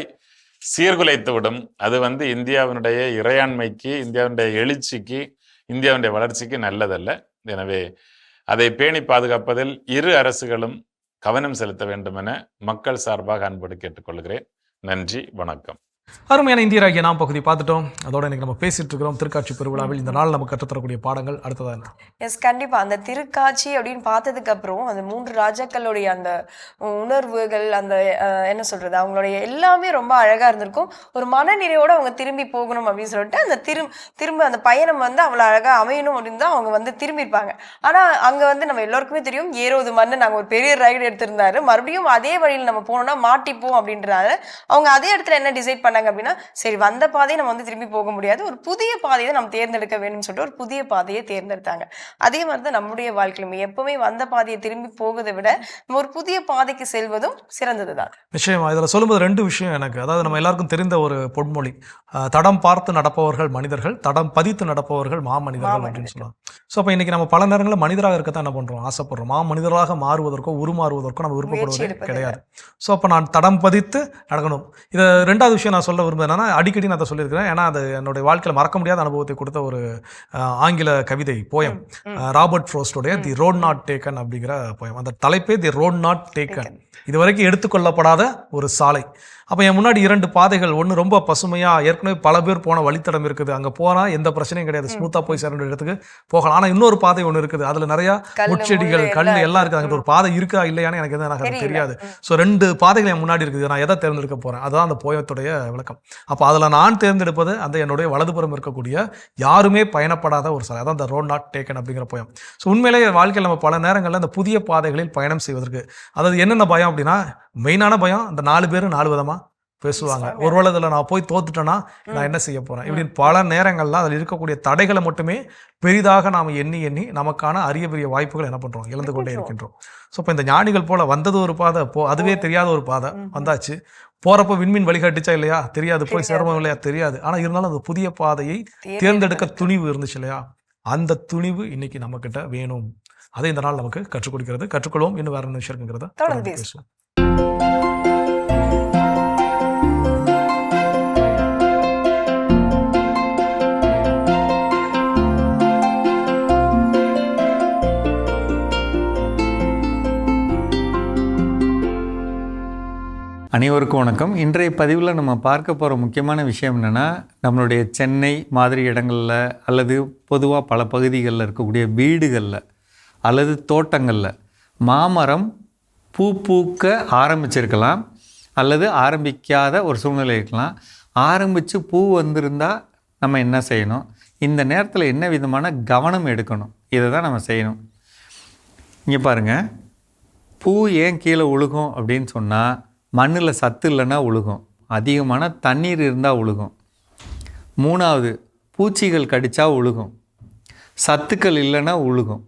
சீர்குலைத்து விடும். அது வந்து இந்தியாவினுடைய இறையாண்மைக்கு, இந்தியாவுடைய எழுச்சிக்கு, இந்தியாவுடைய வளர்ச்சிக்கு நல்லதல்ல. எனவே அதை பேணி பாதுகாப்பதில் இரு அரசுகளும் கவனம் செலுத்த வேண்டும் என மக்கள் சார்பாக அன்போடு கேட்டுக்கொள்கிறேன். நன்றி, வணக்கம். அருமையான இந்தியராகிய நாம் பகுதி பார்த்துட்டோம். அதோட இன்னைக்கு நம்ம பேசிட்டு இருக்கிறோம் திருக்காட்சி பெருவிழாவில் இந்த நாள் நமக்கு கற்றுத்தரக்கூடிய பாடங்கள். அடுத்ததா என்ன? எஸ், கண்டிப்பா அந்த திருக்காட்சி அப்படின்னு பார்த்ததுக்கு அப்புறம் அந்த 3 ராஜாக்களுடைய அந்த உணர்வுகள், அந்த என்ன சொல்றது, அவங்களுடைய எல்லாமே ரொம்ப அழகா இருந்திருக்கும். ஒரு மனநிறைவோட அவங்க திரும்பி போகணும் அப்படின்னு சொல்லிட்டு அந்த திரும்ப அந்த பயணம் வந்து அவ்வளவு அழகா அமையணும் அப்படின்னு தான் அவங்க வந்து திரும்பியிருப்பாங்க. ஆனா அங்க வந்து நம்ம எல்லாருக்குமே தெரியும், ஏரோது மன்னன் நாங்க ஒரு பெரிய ரைடு எடுத்திருந்தாரு, மறுபடியும் அதே வழியில் நம்ம போனோம்னா மாட்டிப்போம் அப்படின்றாரு. அவங்க அதே இடத்துல என்ன டிசைட் பண்ணாங்க அப்படின்னா, சரி வந்த பாதையை நம்ம வந்து திரும்பி போக முடியாது, ஒரு புதிய பாதையை நம்ம தேர்ந்தெடுக்க வேணும்னு சொல்லிட்டு ஒரு புதிய பாதையை தேர்ந்தெடுத்தாங்க. அதே மாதிரிதான் நம்முடைய வாழ்க்கையிலுமே எப்பவுமே வந்த பாதையை திரும்பி போவதை விட நம்ம ஒரு புதிய பாதைக்கு செல்வதும் சிறந்ததுதான். நிச்சயமா இதுல சொல்லும்போது 2 விஷயம் எனக்கு, அதாவது நம்ம எல்லாருக்கும் தெரிந்த ஒரு பொன்மொழி, தடம் பார்த்து நடப்பவர்கள் மனிதர்கள், தடம் பதித்து நடப்பவர்கள் மாமனிதர்கள் அப்படின்னு சொல்லுவாங்க. ஸோ அப்போ இன்னைக்கு நம்ம பல நேரங்களில் மனிதராக இருக்கத்தான் என்ன பண்றோம், ஆசைப்படுறோம். மாமனிதராக மாறுவதற்கோ உருமாறுவதற்கோ நம்ம விருப்பப்படுவதே கிடையாது. ஸோ அப்போ நான் தடம் பதித்து நடக்கணும். இதை 2வது விஷயம் நான் சொல்ல விரும்புகிறேன் என்னன்னா, அடிக்கடி நான் அதை சொல்லியிருக்கிறேன். ஏன்னா அது என்னுடைய வாழ்க்கையில் மறக்க முடியாத அனுபவத்தை கொடுத்த ஒரு ஆங்கில கவிதை போயம், ராபர்ட் ஃப்ரோஸ்டோடைய தி ரோட் நாட் டேக்கன் அப்படிங்கிற போயம். அந்த தலைப்பே தி ரோட் நாட் டேக்கன், இதுவரைக்கும் எடுத்துக்கொள்ளப்படாத ஒரு சாலை. அப்போ என் முன்னாடி 2 பாதைகள், ஒன்று ரொம்ப பசுமையாக ஏற்கனவே பல பேர் போன வழித்தடம் இருக்குது, அங்கே போனால் எந்த பிரச்சனையும் கிடையாது, ஸ்மூத்தாக போய் சேர வேண்டிய இடத்துக்கு போகலாம். ஆனால் இன்னொரு பாதை ஒன்று இருக்குது, அதில் நிறையா முட்செடிகள், கல் எல்லாம் இருக்குது. அங்கே ஒரு பாதை இருக்கா இல்லையான்னு எனக்கு எனக்கு தெரியாது. ஸோ 2 பாதைகள் என் முன்னாடி இருக்குது, நான் எதை தேர்ந்தெடுக்க போகிறேன், அதுதான் அந்த போயத்துடைய விளக்கம். அப்போ அதில் நான் தேர்ந்தெடுப்பது அந்த என்னுடைய வலதுபுறம் இருக்கக்கூடிய யாருமே பயணப்படாத ஒரு சாலை, அதான் அந்த ரோட் நாட் டேக்கன் அப்படிங்கிற போயம். ஸோ உண்மையிலேயே வாழ்க்கையில் நம்ம பல நேரங்களில் அந்த புதிய பாதைகளில் பயணம் செய்வதற்கு, அதாவது என்னென்ன பயம் அப்படின்னா, மெயினான பயம் அந்த 4 பேரும் 4 விதமாக பேசுவாங்க. ஒருவேளை இதில் நான் போய் தோத்துட்டேன்னா நான் என்ன செய்ய போறேன் இப்படின்னு பல நேரங்கள்ல அதில் இருக்கக்கூடிய தடைகளை மட்டுமே பெரிதாக நாம் எண்ணி நமக்கான அரிய பெரிய வாய்ப்புகள் என்ன பண்றோம், இழந்து கொண்டே இருக்கின்றோம். ஸோ இப்போ இந்த ஞானிகள் போல வந்தது ஒரு பாதை, அதுவே தெரியாத ஒரு பாதை வந்தாச்சு. போறப்ப விண்மீன் வழிகாட்டுச்சா இல்லையா தெரியாது, போய் சேரவும் இல்லையா தெரியாது. ஆனா இருந்தாலும் அந்த புதிய பாதையை தேர்ந்தெடுக்க துணிவு இருந்துச்சு இல்லையா, அந்த துணிவு இன்னைக்கு நம்ம கிட்ட வேணும். அதை இந்த நாள் நமக்கு கற்றுக் கொடுக்கிறது. கற்றுக்கொள்வோம். இன்னும் வேற என்ன விஷயம் இருக்குங்கிறத தொடர்ந்து பேசுவோம். அனைவருக்கும் வணக்கம். இன்றைய பதிவில் நம்ம பார்க்க போகிற முக்கியமான விஷயம் என்னென்னா, நம்மளுடைய சென்னை மாதிரி இடங்களில் அல்லது பொதுவாக பல பகுதிகளில் இருக்கக்கூடிய வீடுகளில் அல்லது தோட்டங்களில் மாமரம் பூ பூக்க ஆரம்பிச்சிருக்கலாம் அல்லது ஆரம்பிக்காத ஒரு சூழ்நிலை இருக்கலாம். ஆரம்பித்து பூ வந்திருந்தால் நம்ம என்ன செய்யணும், இந்த நேரத்தில் என்ன விதமான கவனம் எடுக்கணும், இதை தான் நம்ம செய்யணும். இங்கே பாருங்கள், பூ ஏன் கீழே உழுகும் அப்படின்னு சொன்னால், மண்ணில் சத்து இல்லைன்னா உழுகும், அதிகமான தண்ணீர் இருந்தால் உழுகும். மூணாவது, பூச்சிகள் கடித்தா உழுகும், சத்துக்கள் இல்லைன்னா உழுகும்.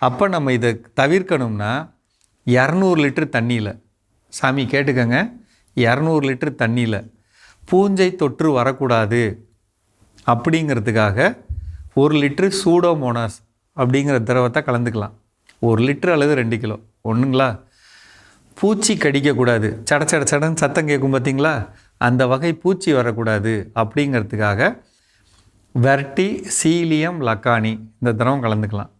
அப்போ நம்ம இதை தவிர்க்கணும்னா 200 லிட்டர் தண்ணியில், சாமி கேட்டுக்கங்க, 200 லிட்டர் தண்ணியில் பூஞ்சை தொற்று வரக்கூடாது அப்படிங்கிறதுக்காக 1 லிட்டரு சூடோமோனாஸ் அப்படிங்கிற திரவத்தை கலந்துக்கலாம். 1 லிட்டர் அல்லது 2 கிலோ ஒன்றுங்களா. பூச்சி கடிக்கக்கூடாது, சடன்னு சத்தம் கேட்கும் பார்த்தீங்களா, அந்த வகை பூச்சி வரக்கூடாது அப்படிங்கிறதுக்காக வெர்டி சீலியம் லக்கானி இந்த திரவம் கலந்துக்கலாம்.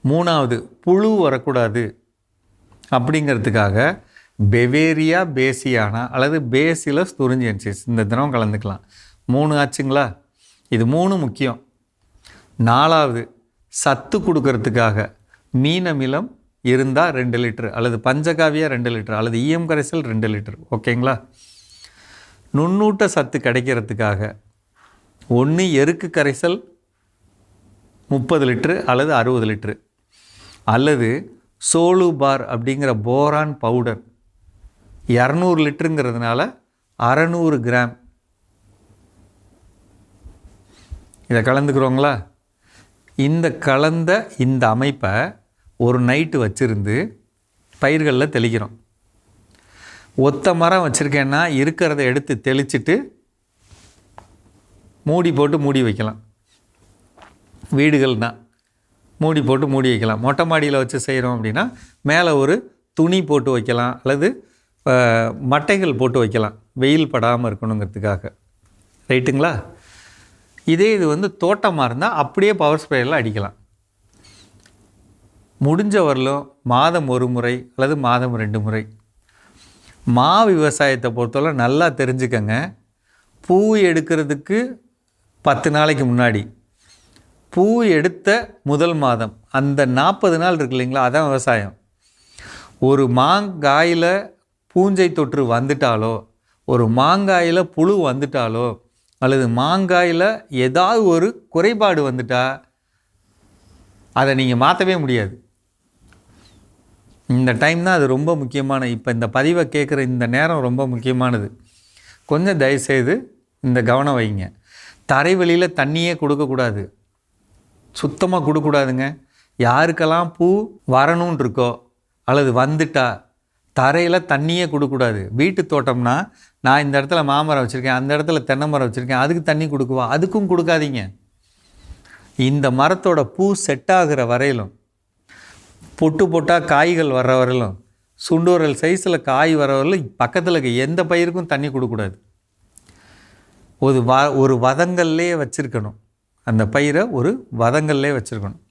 மூணாவது, புழு வரக்கூடாது அப்படிங்கிறதுக்காக பெவேரியா பேசியானா அல்லது பேசிலஸ் துரிஞ்சியன்சிஸ் இந்த திரவம் கலந்துக்கலாம். 3 ஆச்சுங்களா. இது 3 முக்கியம். 4வது, சத்து கொடுக்கறதுக்காக மீனமிலம் இருந்தால் 2 லிட்டர் அல்லது பஞ்சகாவியா 2 லிட்டர் அல்லது ஈயம் கரைசல் 2 லிட்டர். ஓகேங்களா. நுண்ணூட்ட சத்து கிடைக்கிறதுக்காக ஒன்று எருக்கு கரைசல் 30 லிட்டரு அல்லது 60 லிட்டரு அல்லது சோலு பார் அப்படிங்கிற போரான் பவுடர் 200 லிட்டருங்கிறதுனால 600 கிராம் இதை கலந்துக்கிறோங்களா. இந்த கலந்த இந்த அமைப்பை ஒரு நைட்டு வச்சுருந்து பயிர்களில் தெளிக்கிறோம். ஒத்த மரம் வச்சுருக்கேன்னா இருக்கிறத எடுத்து தெளிச்சுட்டு மூடி போட்டு மூடி வைக்கலாம். வீடுகள்னால் மூடி போட்டு மூடி வைக்கலாம். மொட்டை மாடியில் வச்சு செய்கிறோம் அப்படின்னா மேலே ஒரு துணி போட்டு வைக்கலாம் அல்லது மட்டைகள் போட்டு வைக்கலாம், வெயில் படாமல் இருக்கணுங்கிறதுக்காக. ரைட்டுங்களா. இதே இது வந்து தோட்டமாக இருந்தால் அப்படியே பவர் ஸ்ப்ரேயில் அடிக்கலாம். முடிஞ்ச வரலும் மாதம் 1 முறை அல்லது மாதம் 2 முறை. மா விவசாயத்தை பொறுத்தவரை நல்லா தெரிஞ்சுக்கங்க. பூ எடுக்கிறதுக்கு 10 நாளைக்கு முன்னாடி, பூ எடுத்த முதல் மாதம், அந்த 40 நாள் இருக்கு இல்லைங்களா, அதான் விவசாயம். ஒரு மாங்காயில் பூஞ்சை தொற்று வந்துட்டாலோ, ஒரு மாங்காயில் புழு வந்துட்டாலோ அல்லது மாங்காயில் ஏதாவது ஒரு குறைபாடு வந்துட்டால் அதை நீங்கள் மாற்றவே முடியாது. இந்த டைம் தான் அது ரொம்ப முக்கியமான, இப்போ இந்த பதிவை கேட்குற இந்த நேரம் ரொம்ப முக்கியமானது. கொஞ்சம் தயவுசெய்து இந்த கவனம் வைங்க. தரைவெளியில் தண்ணியே கொடுக்கக்கூடாது, சுத்தமாக கொடுக்கக்கூடாதுங்க. யாருக்கெல்லாம் பூ வரணும்னு இருக்கோ அல்லது வந்துட்டா தரையில் தண்ணியே கொடுக்கக்கூடாது. வீட்டு தோட்டம்னா நான் இந்த இடத்துல மாமரம் வச்சுருக்கேன், அந்த இடத்துல தென்னை மரம் வச்சுருக்கேன், அதுக்கு தண்ணி கொடுக்குவா, அதுக்கும் கொடுக்காதீங்க. இந்த மரத்தோட பூ செட் ஆகிற வரையிலும், பொட்டு பொட்டாக காய்கள் வர்ற வரையிலும், சுண்டோரல் சைஸில் காய் வர வரையிலும் பக்கத்தில் இருக்க எந்த பயிருக்கும் தண்ணி கொடுக்கக்கூடாது. ஒரு வதங்கல்லே வச்சுருக்கணும், அந்த பயிரை ஒரு வதங்கல்லே வச்சுருக்கணும்.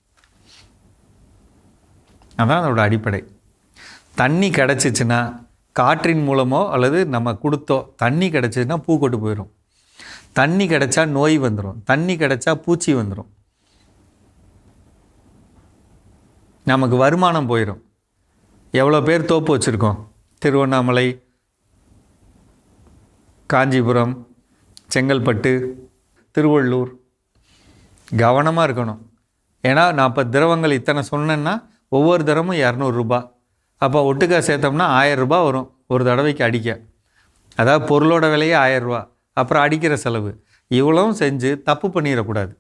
அதான் அதோட அடிப்படை. தண்ணி கிடச்சிச்சின்னா காற்றின் மூலமோ அல்லது நம்ம கொடுத்தோ தண்ணி கிடச்சிச்சின்னா பூ கொட்டு போயிடும். தண்ணி கிடச்சா நோய் வந்துடும், தண்ணி கிடச்சா பூச்சி வந்துடும், நமக்கு வருமானம் போயிடும். எவ்வளோ பேர் தோப்பு வச்சுருக்கோம், திருவண்ணாமலை, காஞ்சிபுரம், செங்கல்பட்டு, திருவள்ளூர். கவனமாக இருக்கணும். ஏன்னா நான் இப்போ திரவங்கள் இத்தனை சொன்னேன்னா ஒவ்வொரு திரமும் 200 ரூபா. அப்போ ஒட்டுக்கா சேர்த்தோம்னா 1000 ரூபா வரும் ஒரு தடவைக்கு அடிக்க. அதாவது பொருளோட விலையே 1000 ரூபா, அப்புறம் அடிக்கிற செலவு. இவ்வளவும் செஞ்சு தப்பு பண்ணிடக்கூடாது,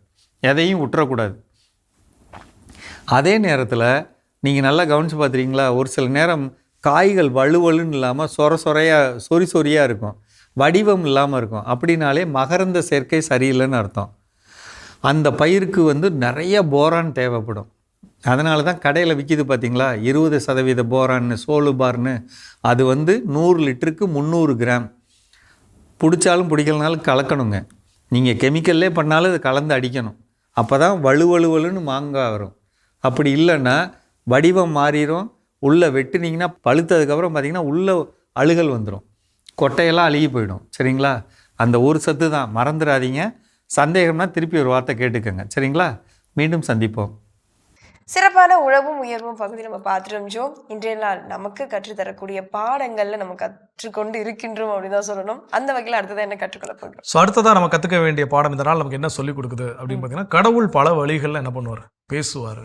எதையும் விட்டுறக்கூடாது. அதே நேரத்தில் நீங்கள் நல்லா கவனித்து பார்த்துறீங்களா, ஒரு சில நேரம் காய்கள் வலுவலுன்னு இல்லாமல் சொறியாக இருக்கும், வடிவம் இல்லாமல் இருக்கும். அப்படின்னாலே மகரந்த சேர்க்கை சரியில்லைன்னு அர்த்தம். அந்த பயிருக்கு நிறைய போரான் தேவைப்படும். அதனால தான் கடையில் விற்கிது பார்த்தீங்களா, 20% போரான்னு, சோலு பார்னு. அது 100 லிட்டருக்கு 300 கிராம். பிடிச்சாலும் பிடிக்கலனாலும் கலக்கணுங்க. நீங்கள் கெமிக்கல்லே பண்ணாலும் அது கலந்து அடிக்கணும். அப்போ தான் வலுவலுன்னு மாங்காய் வரும். அப்படி இல்லைன்னா வடிவம் மாறிடும். உள்ளே வெட்டுனீங்கன்னா பழுத்ததுக்கப்புறம் பார்த்திங்கன்னா உள்ளே அழுகல் வந்துடும், கொட்டையெல்லாம் அழுகி போயிடும். சரிங்களா? அந்த ஒரு சத்து தான், மறந்துடாதீங்க. சந்தேகம்னா திருப்பி ஒரு வார்த்தை கேட்டுக்கோங்க. சரிங்களா? மீண்டும் சந்திப்போம். சிறப்பான உழவும் உயர்வும் பகுதி நம்ம பார்த்துட்டோம் ஜோ. இன்றைய நாள் நமக்கு கற்றுத்தரக்கூடிய பாடங்கள்ல நம்ம கற்றுக்கொண்டு இருக்கின்றோம் அப்படிதான் சொல்லணும். அந்த வகையில் அடுத்ததான் என்ன கற்றுக்கொள்ள போகிறோம்? ஸோ அடுத்ததான் நம்ம கற்றுக்க வேண்டிய பாடம் இந்த நாள் நமக்கு என்ன சொல்லிக் கொடுக்குது அப்படின்னு பார்த்தீங்கன்னா, கடவுள் பல வழிகளில் என்ன பண்ணுவார்? பேசுவார்.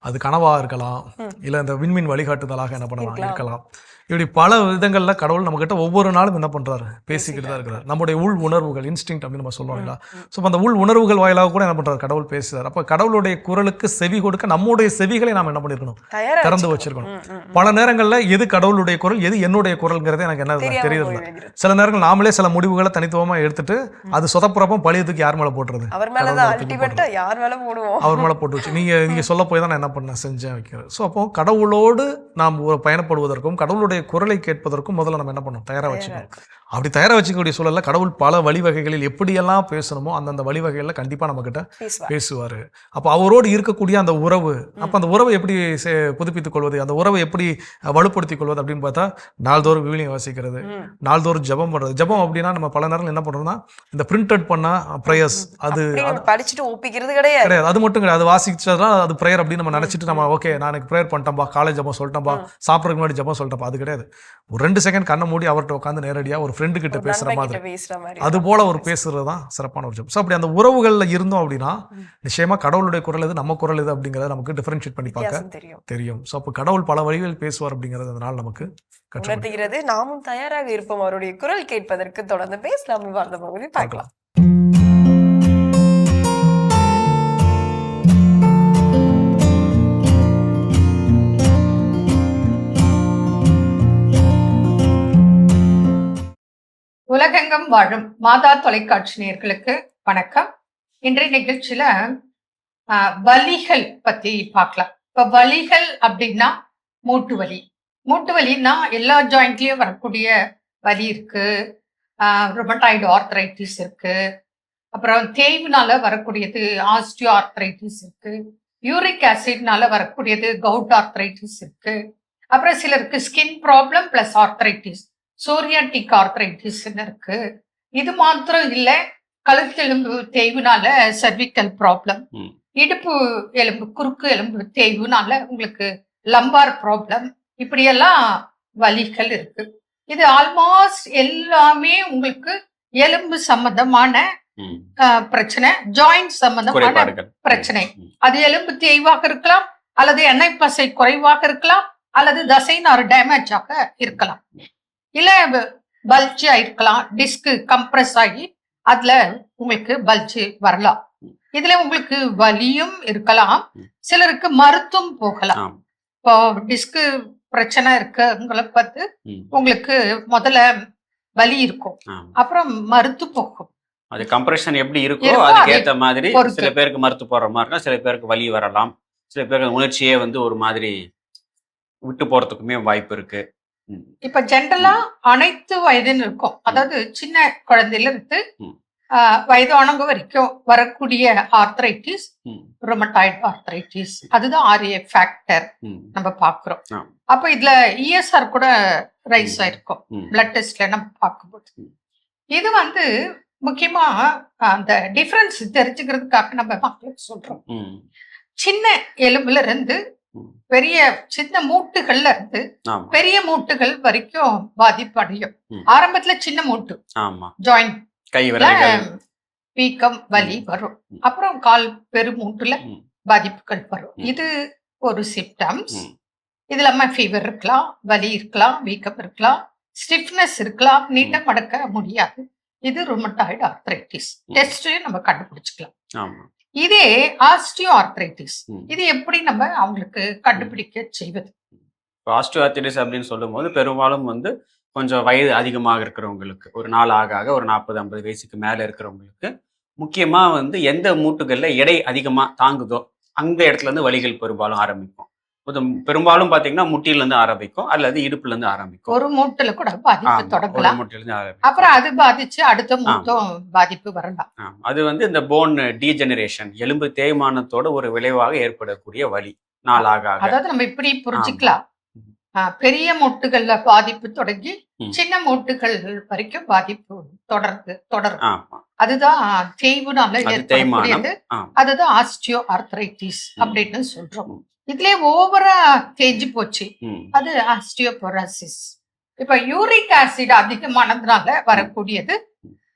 அது கனவாக இருக்கலாம், இல்லை இந்த விண்மீன் வழிகாட்டுதலாக என்ன பண்ணலாம் இருக்கலாம். இப்படி பல விதங்களில் கடவுள் நம்மக்கிட்ட ஒவ்வொரு நாளும் என்ன பண்ணுறாரு? பேசிக்கிட்டு தான் இருக்கிறார். நம்முடைய உள் உணர்வுகள், இன்ஸ்டிங் அப்படின்னு நம்ம சொல்லுவோம் இல்லையா? ஸோ அந்த உள் உணர்வுகள் வாயிலாக கூட என்ன பண்ணுறாரு? கடவுள் பேசுகிறார். அப்போ கடவுளுடைய குரலுக்கு செவி கொடுக்க நம்முடைய செவிகளை நாம் என்ன பண்ணியிருக்கணும்? திறந்து வச்சிருக்கணும். பல நேரங்களில் எது கடவுளுடைய குரல், எது என்னுடைய குரல்ங்கிறதே எனக்கு என்ன தெரியல. சில நேரங்கள் நாமளே சில முடிவுகளை தனித்துவமாக எடுத்துட்டு அது சொதப்புறப்போ பழியத்துக்கு யார் மேலே போட்டுறது? அவர் மேலே போட்டு வச்சு நீங்கள் சொல்ல போய் தான் நான் என்ன பண்ண செஞ்சேன் வைக்கிறேன். ஸோ அப்போ கடவுளோடு நாம் பயணப்படுவதற்கும் கடவுளுடைய குரலை கேட்பதற்கும் முதல்ல நம்ம என்ன பண்ணணும்? தயாராக வச்சுக்கணும். அப்படி தயாராக வச்சுக்கக்கூடிய சூழல்ல கடவுள் பல வழிவகைகளில் எப்படியெல்லாம் பேசணுமோ அந்தந்த வழிவகைகளில் கண்டிப்பாக நம்மக்கிட்ட பேசுவார். அப்போ அவரோடு இருக்கக்கூடிய அந்த உறவு, அப்போ அந்த உறவை எப்படி புதுப்பித்துக் கொள்வது, அந்த உறவை எப்படி வலுப்படுத்திக் கொள்வது அப்படின்னு பார்த்தா, நாள்தோறும் விவிலியம் வாசிக்கிறது, நாள்தோறும் ஜெபம் பண்ணுறது. ஜெபம் அப்படின்னா நம்ம பல நேரங்கள் என்ன பண்ணுறோம்னா, இந்த பிரிண்டட் பண்ண ப்ரேயர்ஸ் அது படிச்சுட்டு ஒப்பிக்கிறது கிடையாது. அது மட்டும் கிடையாது. அது வாசிச்சதுலாம் அது ப்ரேயர் அப்படின்னு நம்ம நினச்சிட்டு நம்ம ஓகே நான் எனக்கு ப்ரேயர் பண்ணிட்டேன்பா, காலேஜ் ஜெபம் சொல்லிட்டேன்பா, சாப்பிட்றதுக்கு முன்னாடி ஜெபம் சொல்லிட்டேன்பா, அது கிடையாது. ஒரு 2 செகண்ட் கண்ணை மூடி அவர்கிட்ட உட்காந்து நேரடியாக ஒரு ஃப்ரெண்டு கிட்ட பேசுற மாதிரி, அது போல ஒரு பேசுறது தான் சிறப்பான ஒரு ஜெபம். ஸோ அப்படி அந்த உறவுகள்ல இருந்தோம் அப்படின்னா நிச்சயமா கடவுளுடைய குரல் எது, நம்ம குரல் எது அப்படிங்கறத நமக்கு டிஃபரன்ஷியேட் பண்ணி பார்க்க தெரியும். ஸோ அப்போ கடவுள் பல வழிகளில் பேசுவார் அப்படிங்கிறது அதனால நமக்கு கற்றுக்கிறது. நாமும் தயாராக இருப்போம் அவருடைய குரல் கேட்பதற்கு. தொடர்ந்து பேசலாம், வார்த்தை பகுதி பார்க்கலாம். உலகெங்கும் வாழும் மாதா தொலைக்காட்சி நேயர்களுக்கு வணக்கம். இன்றைய நிகழ்ச்சியில வலிகள் பத்தி பார்க்கலாம். இப்ப வலிகள் அப்படின்னா மூட்டு வலி. மூட்டு வலின்னா எல்லா ஜாயிண்ட்லயும் வரக்கூடிய வலி இருக்கு. ருமட்டாய்டு ஆர்த்ரைட்டிஸ் இருக்கு. அப்புறம் தேய்வுனால வரக்கூடியது ஆஸ்டியோ ஆர்த்ரைட்டிஸ் இருக்கு. யூரிக் ஆசிட்னால வரக்கூடியது கவுட் ஆர்த்ரைட்டிஸ் இருக்கு. அப்புறம் சிலருக்கு skin problem plus arthritis, psoriatic arthritis இருக்கு. இது மாத்திரம் இல்ல, கழுத்தெலும்பு தேய்வுனால சர்விக்கல் ப்ராப்ளம், இடுப்பு எலும்பு குறுக்கு எலும்பு தேய்வுனால உங்களுக்கு லம்பார் ப்ராப்ளம், இப்படியெல்லாம் வலிகள் இருக்கு. இது ஆல்மோஸ்ட் எல்லாமே உங்களுக்கு எலும்பு சம்பந்தமான பிரச்சனை, ஜாயிண்ட் சம்பந்தமான பிரச்சனை. அது எலும்பு தேய்வாக இருக்கலாம், அல்லது எண்ணெய் பசை குறைவாக இருக்கலாம், அல்லது தசைநாறு டேமேஜ் ஆக இருக்கலாம், இல்ல பல்ஜ் ஆயிருக்கலாம், டிஸ்க் கம்ப்ரஸ் ஆகி அதுல உங்களுக்கு பல்ஜ் வரலாம். இதுல உங்களுக்கு வலியும் இருக்கலாம், சிலருக்கு மருத்துவம் போகலாம். இப்போ டிஸ்க் பிரச்சனை இருக்குங்களை பார்த்து உங்களுக்கு முதல்ல வலி இருக்கும், அப்புறம் மருத்து போகும். அது கம்ப்ரெஷன் எப்படி இருக்கோ அதுக்கு ஏற்ற மாதிரி சில பேருக்கு மருத்து போடுற மாதிரி இருக்கும், சில பேருக்கு வலி வரலாம், சில பேருக்கு உணர்ச்சியே ஒரு மாதிரி விட்டு போறதுக்குமே வாய்ப்பு இருக்கு. இப்ப ஜென்ரலா அனைத்து வயதிலும் இருக்கும், அதாவது சின்ன குழந்தையில இருந்து வயதானவங்க வரைக்கும் வரக்கூடிய ஆர்த்ரைட்டிஸ் ருமட்டாய்டு ஆர்த்ரைட்டிஸ், அதுதான் RA ஃபேக்டர் நம்ம பாக்குறோம். அப்ப இதுல ESR கூட ரைஸ் ஆயிருக்கும் பிளட் டெஸ்ட்ல நம்ம பார்க்கும்போது. இது முக்கியமா அந்த டிஃபரன்ஸ் தெரிஞ்சுக்கிறதுக்காக நம்ம மக்களுக்கு சொல்றோம். சின்ன எலும்புல இருந்து பெரிய சின்ன மூட்டுகள்ல இருந்து பெரிய மூட்டுகள் வரைக்கும் பாதிப்பு அடையும். ஆரம்பத்துல சின்ன மூட்டு ஜாயிண்ட் வீக்கம் வலி வரும், அப்புறம் கால் பெருமூட்டுல பாதிப்புகள் வரும். இது ஒரு சிம்டம்ஸ். இது இல்லாம ஃபீவர் இருக்கலாம், வலி இருக்கலாம், வீக்கம் இருக்கலாம், ஸ்டிஃப்னஸ் இருக்கலாம், நீட்டம் மடக்க முடியாது. இது ருமட்டாய்டு ஆர்த்ரைட்டிஸ். டெஸ்ட் நம்ம கண்டுபிடிச்சுக்கலாம். இதே ஆஸ்டியோ ஆர்த்ரைட்டிஸ், இது எப்படி நம்ம அவங்களுக்கு கண்டுபிடிக்க செய்வது? ஆஸ்டியோ ஆர்த்ரைட்டிஸ் அப்படின்னு சொல்லும் போது பெரும்பாலும் கொஞ்சம் வயது அதிகமாக இருக்கிறவங்களுக்கு, ஒரு நாள் ஆக ஒரு 40-50 வயசுக்கு மேல இருக்கிறவங்களுக்கு முக்கியமா எந்த மூட்டுகள்ல எடை அதிகமா தாங்குதோ அந்த இடத்துல இருந்து வலிகள் பெரும்பாலும் ஆரம்பிக்கும். பெரும்பாலும் பாத்தீங்கன்னா முட்டில இருந்து ஆரம்பிக்கும் அல்லது இடுப்புல இருந்து ஆரம்பிக்கும். ஒரு மூட்டுல கூட பாதிப்பு தொடங்கலாம், அப்புறம் அது பாதிச்சு அடுத்த மூட்டும் பாதிப்பு வரலாம். அது இந்த போன் டீஜெனரேஷன், எலும்பு தேய்மானத்தோட ஒரு விளைவாக ஏற்படக்கூடிய வலி நாள் ஆக. அதாவது நம்ம இப்படி புரிஞ்சுக்கலாம், பெரிய மூட்டுகள்ல பாதிப்பு தொடங்கி சின்ன மூட்டுகள் வரைக்கும் பாதிப்பு தொடரும். ஆமா. அதுதான் தேய்வுனால அது ஏற்படக்கூடியது. தேய்மானம். அதுதான் ஆஸ்டியோ ஆர்த்ரைட்டிஸ் அப்படின்னு சொல்றோம். இதுலயே ஓவரா தேஞ்சு போச்சு, அது ஆஸ்டியோபோரோசிஸ். இப்ப யூரிக் ஆசிட் அதிகமானதுனால வரக்கூடியது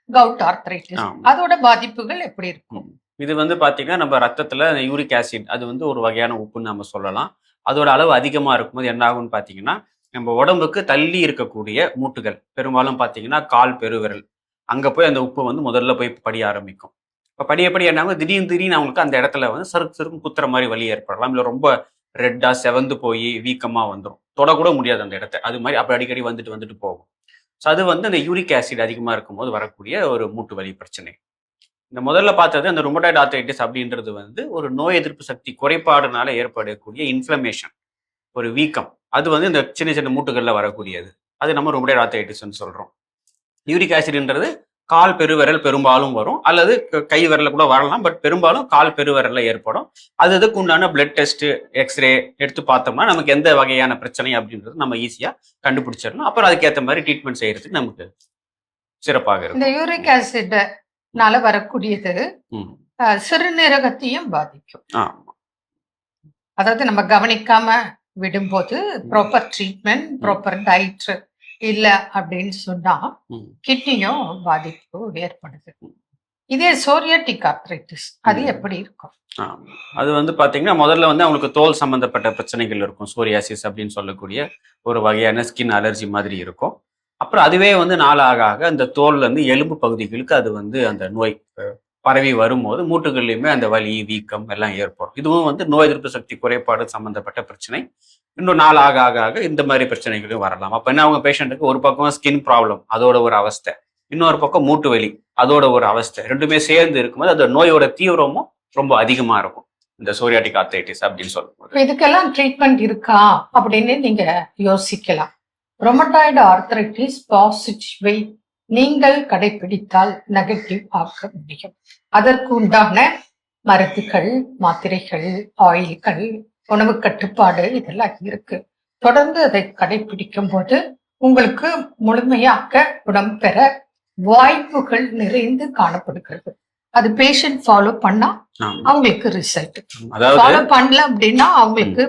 கவுட் ஆர்த்ரைட்டிஸ். அதோட பாதிப்புகள் எப்படி இருக்கும்? இது வந்து பாத்தீங்கன்னா நம்ம ரத்தத்துல யூரிக் ஆசிட் அது வந்து ஒரு வகையான உப்புன்னு நம்ம சொல்லலாம். அதோட அளவு அதிகமா இருக்கும்போது என்ன ஆகும்னு பாத்தீங்கன்னா, நம்ம உடம்புக்கு தள்ளி இருக்கக்கூடிய மூட்டுகள் பெரும்பாலும் பாத்தீங்கன்னா கால் பெருவிரல் அங்க போய் அந்த உப்பு வந்து முதல்ல போய் படிய ஆரம்பிக்கும். இப்போ படியப்படி என்ன ஆகும், திடீர்னு அவங்களுக்கு அந்த இடத்துல வந்து சருக்கு குத்துற மாதிரி வலி ஏற்படலாம். இல்லை ரொம்ப ரெட்டா செவந்து போய் வீக்கமா வந்துடும், தொடக்கூட முடியாது அந்த இடத்த. அது மாதிரி அப்போ அடிக்கடி வந்துட்டு போகும். ஸோ அது வந்து அந்த யூரிக் ஆசிட் அதிகமாக இருக்கும்போது வரக்கூடிய ஒரு மூட்டு வலி பிரச்சனை. இந்த முதல்ல பார்த்தது அந்த ருமட்டாய்டு ஆர்த்ரைட்டிஸ் அப்படின்றது வந்து ஒரு நோய் எதிர்ப்பு சக்தி குறைபாடுனால ஏற்படக்கூடிய இன்ஃப்ளமேஷன், ஒரு வீக்கம். அது வந்து இந்த சின்ன சின்ன மூட்டுகளில் வரக்கூடியது. அது நம்ம ருமட்டாய்டு ஆர்த்ரைட்டிஸ்ன்னு சொல்கிறோம். யூரிக் ஆசிட்ன்றது கால் பெருவிரல் பெரும்பாலும் வரும், அல்லது கை விரல கூட வரலாம். பட் பெரும்பாலும் கால் பெருவிரல்ல ஏற்படும். அதுக்கு உண்டான பிளட் டெஸ்ட், எக்ஸ்ரே எடுத்து பார்த்தோம்னா நமக்கு எந்த வகையான பிரச்சனை அப்படின்றது நம்ம ஈஸியா கண்டுபிடிச்சிடலாம். அப்புறம் அதுக்கேற்ற மாதிரி ட்ரீட்மெண்ட் செய்யறதுக்கு நமக்கு சிறப்பாக இருக்கும். இந்த யூரிக் ஆசிட்னால வரக்கூடியது சிறுநீரகத்தையும் பாதிக்கும். அதாவது நம்ம கவனிக்காம விடும்போது ப்ராப்பர் ட்ரீட்மெண்ட், ப்ராப்பர் டயட் இல்ல அப்படின்னு சொன்னா கிட்னியும் பாதிப்பு ஏற்படுது. இதே சோரியாட்டிக் ஆர்த்ரைட்டிஸ் அது எப்படி இருக்கும்? அது வந்து பாத்தீங்கன்னா முதல்ல வந்து அவங்களுக்கு தோல் சம்பந்தப்பட்ட பிரச்சனைகள் இருக்கும். சோரியாசிஸ் அப்படின்னு சொல்லக்கூடிய ஒரு வகையான ஸ்கின் அலர்ஜி மாதிரி இருக்கும். அப்புறம் அதுவே வந்து நாளாக ஆக அந்த தோல்ல இருந்து எலும்பு பகுதிகளுக்கு அது வந்து அந்த நோய் பரவி வரும்போது மூட்டுகள்லையுமே அந்த வலி, வீக்கம் எல்லாம் ஏற்படும். இதுவும் வந்து நோய் எதிர்ப்பு சக்தி குறைபாடு சம்பந்தப்பட்ட பிரச்சனை. இன்னும் நாள் ஆக ஆக ஆக இந்த மாதிரி பிரச்சனைகளும் வரலாம். அப்போ என்ன, அவங்க பேஷண்ட்டுக்கு ஒரு பக்கம் ஸ்கின் ப்ராப்ளம் அதோட ஒரு அவஸ்தை, இன்னொரு பக்கம் மூட்டு வலி அதோட ஒரு அவஸ்தை, ரெண்டுமே சேர்ந்து இருக்கும்போது அந்த நோயோட தீவிரமும் ரொம்ப அதிகமா இருக்கும் இந்த சோரியாட்டிக் ஆர்த்ரைட்டிஸ் அப்படின்னு சொல்லும்போது. இதுக்கெல்லாம் ட்ரீட்மெண்ட் இருக்கா அப்படின்னு நீங்க யோசிக்கலாம். ருமட்டாய்டு ஆர்த்ரைட்டிஸ் பாசிட்டிவை நீங்கள் கடைபிடித்தால் நெகட்டிவ் ஆக்க முடியும். அதற்கு உண்டான மருந்துகள், மாத்திரைகள், ஆயில்கள், உணவு கட்டுப்பாடு இதெல்லாம் இருக்கு. தொடர்ந்து அதை கடைபிடிக்கும் போது உங்களுக்கு முழுமையாக குணம் பெற வாய்ப்புகள் நிறைந்து காணப்படுகிறது. அது பேஷண்ட் ஃபாலோ பண்ணா அவங்களுக்கு ரிசல்ட், ஃபாலோ பண்ணல அப்படின்னா அவங்களுக்கு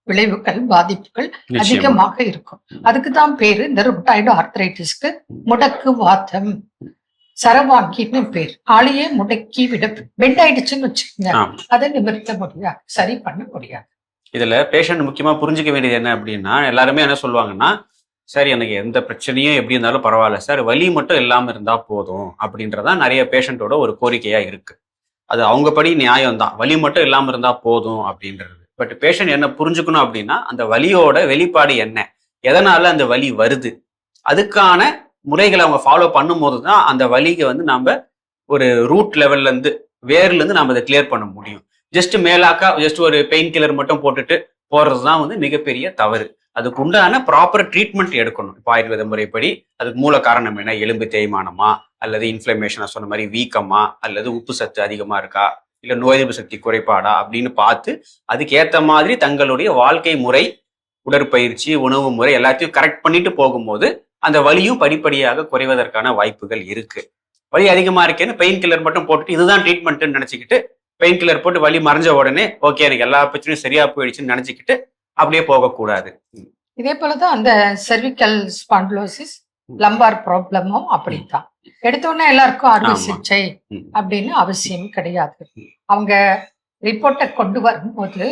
விளைவுகள், பாதிப்புகள் அதிகமாக இருக்கும். அதுக்குதான் பேரு இந்த ருமட்டாய்டு ஆர்த்ரைட்டிஸ்க்கு முடக்கு வாதம், சரவாங்கின்னு பேர். ஆளையே முடக்கி விட பெண்ட் ஆயிடுச்சுன்னு வச்சுக்கோங்க, அதை நிமிர்த்த முடியாது, சரி பண்ண முடியாது. இதுல பேஷண்ட் முக்கியமா புரிஞ்சுக்க வேண்டியது என்ன அப்படின்னா, எல்லாருமே என்ன சொல்லுவாங்கன்னா, சரி எனக்கு எந்த பிரச்சனையும் எப்படி இருந்தாலும் பரவாயில்ல சார், வலி மட்டும் இல்லாம இருந்தா போதும் அப்படின்றதான் நிறைய பேஷண்டோட ஒரு கோரிக்கையா இருக்கு. அது அவங்க படி நியாயம் தான், வலி மட்டும் இல்லாம இருந்தா போதும் அப்படின்றது. பட் பேஷண்ட் என்ன புரிஞ்சுக்கணும் அப்படின்னா, அந்த வலியோட வெளிப்பாடு என்ன, எதனால அந்த வலி வருது, அதுக்கான முறைகளை அவங்க ஃபாலோ பண்ணும்போது தான் அந்த வலிக்கு வந்து நம்ம ஒரு ரூட் லெவல்ல இருந்து, வேர்ல இருந்து நம்ம அதை கிளியர் பண்ண முடியும். ஜஸ்ட் மேலாக்கா ஜஸ்ட் ஒரு பெயின் கில்லர் மட்டும் போட்டுட்டு போறதுதான் வந்து மிகப்பெரிய தவறு. அதுக்கு உண்டான ப்ராப்பர் ட்ரீட்மெண்ட் எடுக்கணும். இப்போ ஆயுர்வேத முறைப்படி அதுக்கு மூல காரணம் என்ன, எலும்பு தேய்மானமா, அல்லது இன்ஃப்ளமேஷனா சொன்ன மாதிரி வீக்கமா, அல்லது உப்பு சத்து அதிகமா இருக்கா, இல்ல நோய் எதிர்ப்பு சக்தி குறைபாடா அப்படின்னு பார்த்து அதுக்கு ஏற்ற மாதிரி தங்களுடைய வாழ்க்கை முறை, உடற்பயிற்சி, உணவு முறை எல்லாத்தையும் கரெக்ட் பண்ணிட்டு போகும்போது அந்த வலியும் படிப்படியாக குறைவதற்கான வாய்ப்புகள் இருக்கு. வலி அதிகமா இருக்கேன்னு பெயின் கில்லர் மட்டும் போட்டுட்டு இதுதான் ட்ரீட்மெண்ட்னு நினைச்சுக்கிட்டு பெயின் கில்லர் போட்டு வலி மறைஞ்ச உடனே ஓகே எனக்கு எல்லா பிரச்சனையும் சரியா போயிடுச்சுன்னு நினைச்சுக்கிட்டு அப்படியே போகக்கூடாது. இதே போலதான் அந்த செர்விக்கல் ஸ்பாண்டிலோசிஸ், லம்பார் ப்ராப்ளமும் அப்படித்தான். எடுத்தோடனே எல்லாருக்கும் அறுவை சிகிச்சை அப்படின்னு அவசியம் கிடையாது. அவங்க ரிப்போர்ட்டை கொண்டு வரும்போது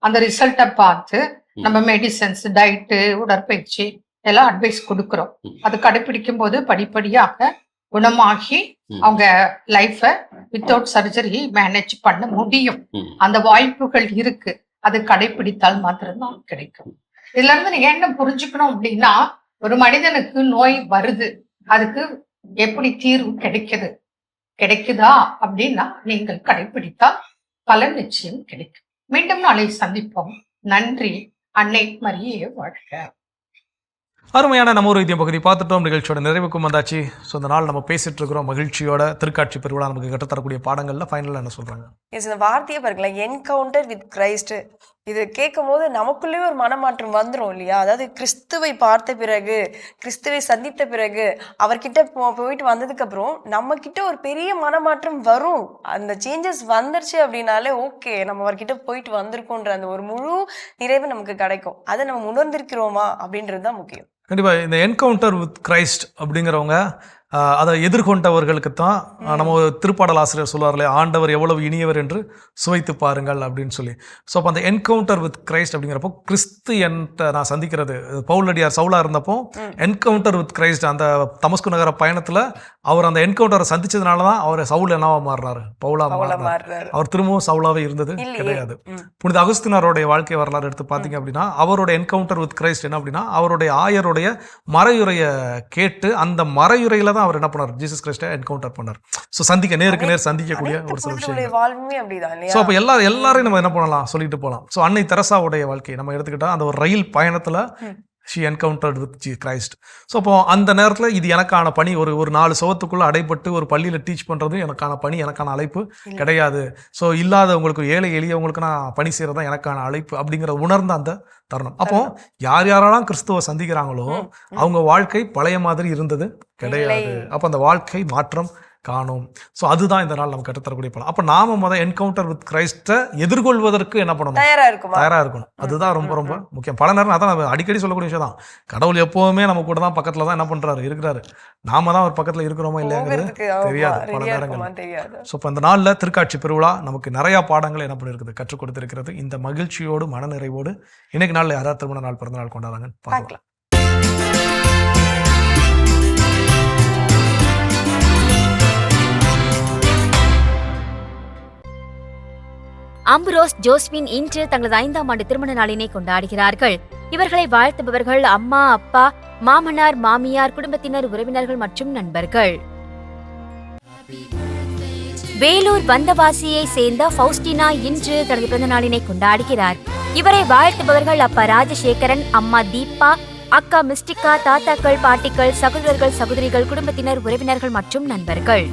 அந்த ரிசல்ட்டை பார்த்து நம்ம மெடிசன்ஸ், டயட்டு, உடற்பயிற்சி எல்லாம் அட்வைஸ் கொடுக்குறோம். அது கடைபிடிக்கும் போது படிப்படியாக குணமாகி அவங்க லைஃபை வித்தவுட் சர்ஜரி மேனேஜ் பண்ண முடியும். அந்த வாய்ப்புகள் இருக்கு. அது கடைபிடித்தால் மாத்திரம்தான் கிடைக்கும். இதுல இருந்து நீங்க என்ன புரிஞ்சுக்கணும் அப்படின்னா, ஒரு மனிதனுக்கு நோய் வருது, அதுக்கு எப்படி தீர்வு கிடைக்குதா அப்படின்னா நீங்கள் கடைபிடித்தால் பலன் நிச்சயம் கிடைக்கும். மீண்டும் நாளை சந்திப்போம். நன்றி. அன்னை மரியே வாழ்க. அருமையான நம்ம ஒரு வைத்தியம் பகுதி பார்த்துட்டோம். நிகழ்ச்சியோட நிறைவுக்கும் வந்தாச்சு. ஸோ இந்த நாள் நம்ம பேசிட்டு இருக்கிறோம் மகிழ்ச்சியோட. திருக்காட்சி பெருவிழா நமக்கு கற்றுத்தரக்கூடிய பாடங்கள்ல ஃபைனலாக என்ன சொல்றாங்க? இந்த வார்த்தையை பாருங்களேன், என்கவுண்டர் வித் கிரைஸ்ட். இது கேட்கும் போது நமக்குள்ளேயே ஒரு மனமாற்றம் வந்துரும் இல்லையா? அதாவது கிறிஸ்துவை பார்த்த பிறகு, கிறிஸ்துவை சந்தித்த பிறகு, அவர்கிட்ட போயிட்டு வந்ததுக்கு அப்புறம் நம்ம கிட்ட ஒரு பெரிய மனமாற்றம் வரும். அந்த சேஞ்சஸ் வந்துருச்சு அப்படின்னாலே ஓகே, நம்ம அவர்கிட்ட போயிட்டு வந்திருக்கோன்ற அந்த ஒரு முழு நிறைவு நமக்கு கிடைக்கும். அதை நம்ம உணர்ந்திருக்கிறோமா அப்படின்றது தான் முக்கியம். கண்டிப்பா இந்த என்கவுண்டர் வித் கிரைஸ்ட் அப்படிங்கிறவங்க அதை எதிர்கொண்டவர்களுக்கு தான் நம்ம திருப்பாடல் ஆசிரியர் சொல்லுவார்களே, ஆண்டவர் எவ்வளவு இனியவர் என்று சுவைத்து பாருங்கள் அப்படின்னு சொல்லி. ஸோ அப்போ அந்த என்கவுண்டர் வித் கிரைஸ்ட் அப்படிங்கிறப்போ கிறிஸ்து என்கிட்ட நான் சந்திக்கிறது, பவுலடியார் சவுலா இருந்தப்போ என்கவுண்டர் வித் கிரைஸ்ட் அந்த தமஸ்கு நகர பயணத்தில் அவர் அந்த என்கவுண்டரை சந்திச்சதுனால தான் அவர் சவுல் என்னவா மாறுறாரு, பவுலா மாறுறாரு. அவர் திரும்பவும் சவுலாவே இருந்தது கிடையாது. புனித அகுஸ்தினாரோடைய வாழ்க்கை வரலாறு எடுத்து பார்த்தீங்க அப்படின்னா அவரோட என்கவுண்டர் வித் கிரைஸ்ட் என்ன அப்படின்னா அவருடைய ஆயருடைய மறையுரையை கேட்டு அந்த மறையுரையில தான் அவர் என்ன பண்ணார், ஜீசஸ் கிறிஸ்டை என்கவுண்டர் பண்ணார். ஸோ நேருக்கு நேர் சந்திக்கக்கூடிய ஒரு சில விஷயம். ஸோ அப்போ எல்லாரையும் நம்ம என்ன பண்ணலாம் சொல்லிட்டு போகலாம். ஸோ அன்னை தெரசாவுடைய வாழ்க்கை நம்ம எடுத்துக்கிட்டா அந்த ஒரு ரயில் பயணத்தில் she encountered with Christ. So அப்போ அந்த நேரத்தில் இது எனக்கான பணி, ஒரு 4 சுவத்துக்குள்ளே அடைப்பட்டு ஒரு பள்ளியில் டீச் பண்ணுறது எனக்கான பணி, எனக்கான அழைப்பு கிடையாது. ஸோ இல்லாதவங்களுக்கு, ஏழை எளியவங்களுக்கு நான் பணி செய்கிறது தான் எனக்கான அழைப்பு அப்படிங்கிற உணர்ந்த அந்த தருணம். அப்போ யாரெல்லாம் கிறிஸ்துவ சந்திக்கிறாங்களோ அவங்க வாழ்க்கை பழைய மாதிரி இருந்தது கிடையாது. அப்போ அந்த வாழ்க்கை மாற்றம் காணும். ஸோ அதுதான் இந்த நாள் நம்ம கற்றுத்தரக்கூடிய பலம். அப்போ நாம என்கவுண்டர் வித் கிரைஸ்ட்டை எதிர்கொள்வதற்கு என்ன பண்ணணும், தயாராக இருக்கணும். அதுதான் ரொம்ப ரொம்ப முக்கியம். பல நேரம் அதான் நம்ம அடிக்கடி சொல்லக்கூடிய விஷயம் தான், கடவுள் எப்போவுமே நம்ம கூட தான் பக்கத்தில் தான் என்ன பண்ணுறாரு இருக்கிறாரு, நாம தான் ஒரு பக்கத்தில் இருக்கிறோமா இல்லையாங்கிறது தெரியாது பல நேரங்கள். ஸோ இப்போ இந்த நாளில் திருக்காட்சி பெருவிழா நமக்கு நிறையா பாடங்கள் என்ன பண்ணியிருக்குது, கற்றுக் கொடுத்திருக்கிறது. இந்த மகிழ்ச்சியோடு மனநிறைவோடு இன்னைக்கு நாளில் யாராவது திருமண நாள் பிறந்த நாள் கொண்டாடுறாங்கன்னு பார்க்கலாம். அம்புரோஸ் ஜோஸ்பின் இன்று தங்களது 5ஆம் ஆண்டு திருமண நாளினை கொண்டாடுகிறார்கள். இவர்களை வாழ்த்துபவர்கள் அம்மா, அப்பா, மாமனார், மாமியார், குடும்பத்தினர், உறவினர்கள் மற்றும் நண்பர்கள். வேலூர் வந்தவாசியை சேர்ந்த ஃபவுஸ்டினா இன்று தனது பிறந்த நாளினை கொண்டாடுகிறார். இவரை வாழ்த்துபவர்கள் அப்பா ராஜசேகரன், அம்மா தீபா, அக்கா மிஸ்டிகா, தாத்தாக்கள், பாட்டிகள், சகோதரர்கள், சகோதரிகள், குடும்பத்தினர், உறவினர்கள் மற்றும் நண்பர்கள்.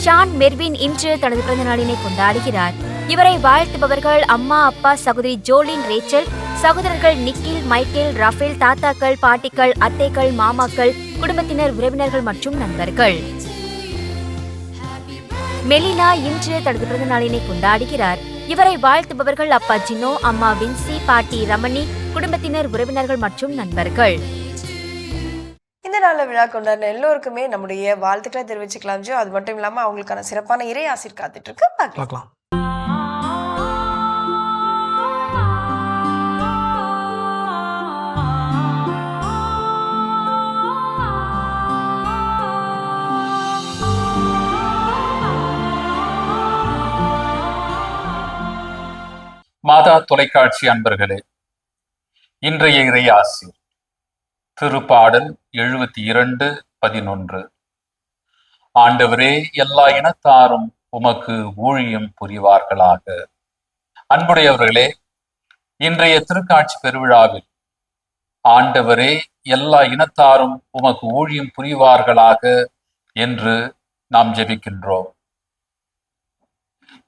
ஷான் மெர்வின் இன்று தனது பிறந்த நாளினை கொண்டாடுகிறார். இவரை வாழ்த்துபவர்கள் அம்மா, அப்பா, சகோதரி ஜோலின், ரேச்சல், சகோதரர்கள் நிக்கில், மைக்கேல், ரஃபேல், தாத்தாக்கள், பாட்டிகள், அத்தைகள், மாமாக்கள், குடும்பத்தினர், உறவினர்கள் மற்றும் நண்பர்கள். மெலினா இன்று தனது பிறந்த நாளினை கொண்டாடுகிறார். இவரை வாழ்த்துபவர்கள் அப்பா ஜினோ, அம்மா வின்சி, பாட்டி ரமணி, குடும்பத்தினர், உறவினர்கள் மற்றும் நண்பர்கள். இந்த நாளில் விழா கொண்டாடின எல்லோருக்குமே நம்முடைய வாழ்த்துக்களை தெரிவிச்சுக்கலாம் ஜோ. அது மட்டும் இல்லாம அவங்களுக்கான சிறப்பான இறை ஆசீர் காத்துட்டு இருக்கு, பார்க்கலாம். மாதா தொலைக்காட்சி அன்பர்களே, இன்றைய இறை ஆசீர் திருப்பாடல் 72:11. ஆண்டவரே, எல்லா இனத்தாரும் உமக்கு ஊழியம் புரிவார்களாக. அன்புடையவர்களே, இன்றைய திருக்காட்சி பெருவிழாவில் ஆண்டவரே எல்லா இனத்தாரும் உமக்கு ஊழியம் புரிவார்களாக என்று நாம் ஜெபிக்கின்றோம்.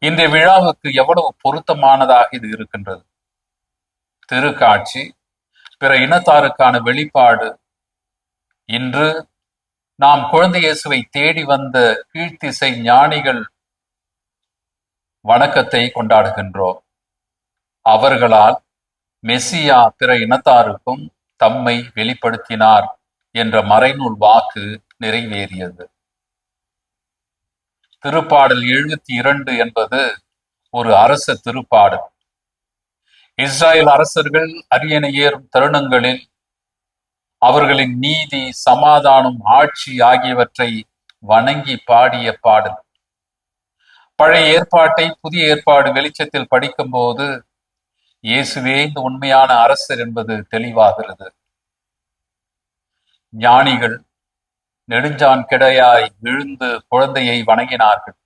இன்றைய விழாவுக்கு எவ்வளவு பொருத்தமானதாக இது இருக்கின்றது. திருக்காட்சி பிற இனத்தாருக்கான வெளிப்பாடு. இன்று நாம் குழந்தை இயேசுவை தேடி வந்த கீழ்த்திசை ஞானிகள் வணக்கத்தை கொண்டாடுகின்றோம். அவர்களால் மெசியா பிற இனத்தாருக்கும் தம்மை வெளிப்படுத்தினார் என்ற மறைநூல் வாக்கு நிறைவேறியது. திருப்பாடல் 72 என்பது ஒரு அரச திருப்பாடல். இஸ்ராயல் அரசர்கள் அரியணை ஏறும் தருணங்களில் அவர்களின் நீதி, சமாதானம், ஆட்சி ஆகியவற்றை வணங்கி பாடிய பாடல். பழைய ஏற்பாட்டை புதிய ஏற்பாடு வெளிச்சத்தில் படிக்கும் போது இயேசுவே இந்த உண்மையான அரசர் என்பது தெளிவாகிறது. ஞானிகள் நெடுஞ்சான் கிடையாய் விழுந்து குழந்தையை வணங்கினார்கள்.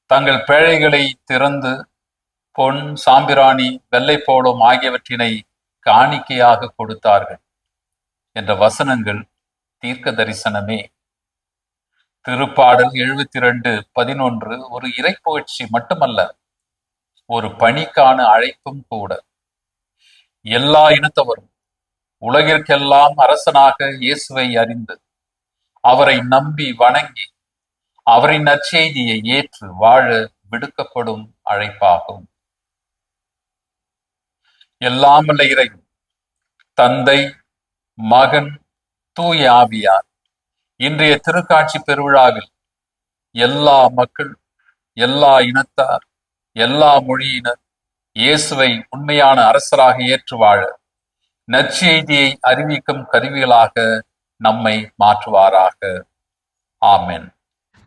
தங்கள் பேழைகளை திறந்து பொன், சாம்பிராணி, வெள்ளை போளம் ஆகியவற்றினை காணிக்கையாக கொடுத்தார்கள் என்ற வசனங்கள் தீர்க்க தரிசனமே. திருப்பாடல் 72:11 ஒரு இறைப்புகழ்ச்சி மட்டுமல்ல, ஒரு பணிக்கான அழைப்பும் கூட. எல்லா இனத்தவரும் உலகிற்கெல்லாம் அரசனாக இயேசுவை அறிந்து அவரை நம்பி வணங்கி அவரின் நற்செய்தியை ஏற்று வாழ விடுக்கப்படும் அழைப்பாகும். எல்லாம் வல்ல இறைவன் தந்தை, மகன், தூய ஆவியார் இன்றைய திருக்காட்சி பெருவிழாவில் எல்லா மக்கள், எல்லா இனத்தார், எல்லா மொழியினர் இயேசுவை உண்மையான அரசராக ஏற்று வாழ நற்செய்தியை அறிவிக்கும் கருவிகளாக நம்மை மாற்றுவாராக. ஆமென்.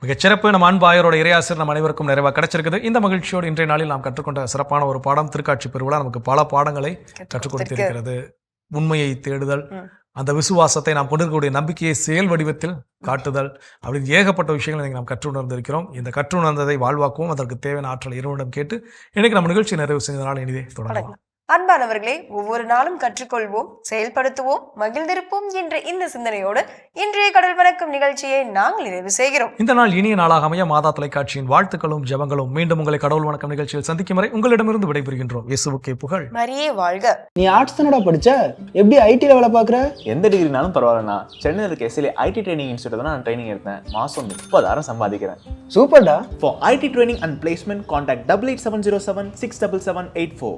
மிகச்சிறப்பு. நம்ம அன்பு ஆயரோட இறையாசிரியர் நம்ம அனைவருக்கும் நிறைவாக கிடைச்சிருக்குது. இந்த மகிழ்ச்சியோடு இன்றைய நாளில் நாம் கற்றுக்கொண்ட சிறப்பான ஒரு பாடம் திருக்காட்சி பெருவிழா நமக்கு பல பாடங்களை கற்றுக் கொடுத்திருக்கிறது. உண்மையை தேடுதல், அந்த விசுவாசத்தை நாம் கொண்டிருக்கக்கூடிய நம்பிக்கையை செயல் வடிவத்தில் காட்டுதல், அப்படின்னு ஏகப்பட்ட விஷயங்களை நாம் கற்று உணர்ந்திருக்கிறோம். இந்த கற்று உணர்ந்ததை வாழ்வாக்குவோம். அதற்கு தேவையான ஆற்றல் இறைவனிடம் கேட்டு இன்னைக்கு நம்ம நிகழ்ச்சி நிறைவு செய்ததால் இனிதே தொடங்கலாம். அன்பானவர்களே, ஒவ்வொரு நாளும் கற்றுக்கொள்வோம், செயல்படுத்துவோம், மகிழ்ந்திருப்போம் என்ற இந்த சிந்தனையோடு இன்றைய கடல் வணக்கம் நிகழ்ச்சியை நாங்கள் நிறைவு செய்கிறோம். இந்த நாள் இனிய நாளாக அமைய மாதா தொலைக்காட்சியின் வாழ்த்துக்களும் ஜெபங்களும். மீண்டும் உங்களை கடவுள் வணக்கம் நிகழ்ச்சியில் சந்திக்கும் வரை உங்களிடமிருந்து விடைபெறுகின்றோம். இயேசுவுக்கே புகழ். மரியே வாழ்க. நீ ஆர்ட்ஸ் தானடா படிச்ச, எப்படி ஐடில வேலை பார்க்குற? எந்த டிகிரினாலும் பரவாயில்லண்ணா. சென்னையில் இருக்க எஸ்எல்ஏ ஐடி ட்ரைனிங் இன்ஸ்டியூட் தான் நான் ட்ரைனிங் எடுத்தேன். மாதம் 30,000 சம்பாதிக்கிறேன். சூப்பர்டா. For IT training and placement, contact 8870767784.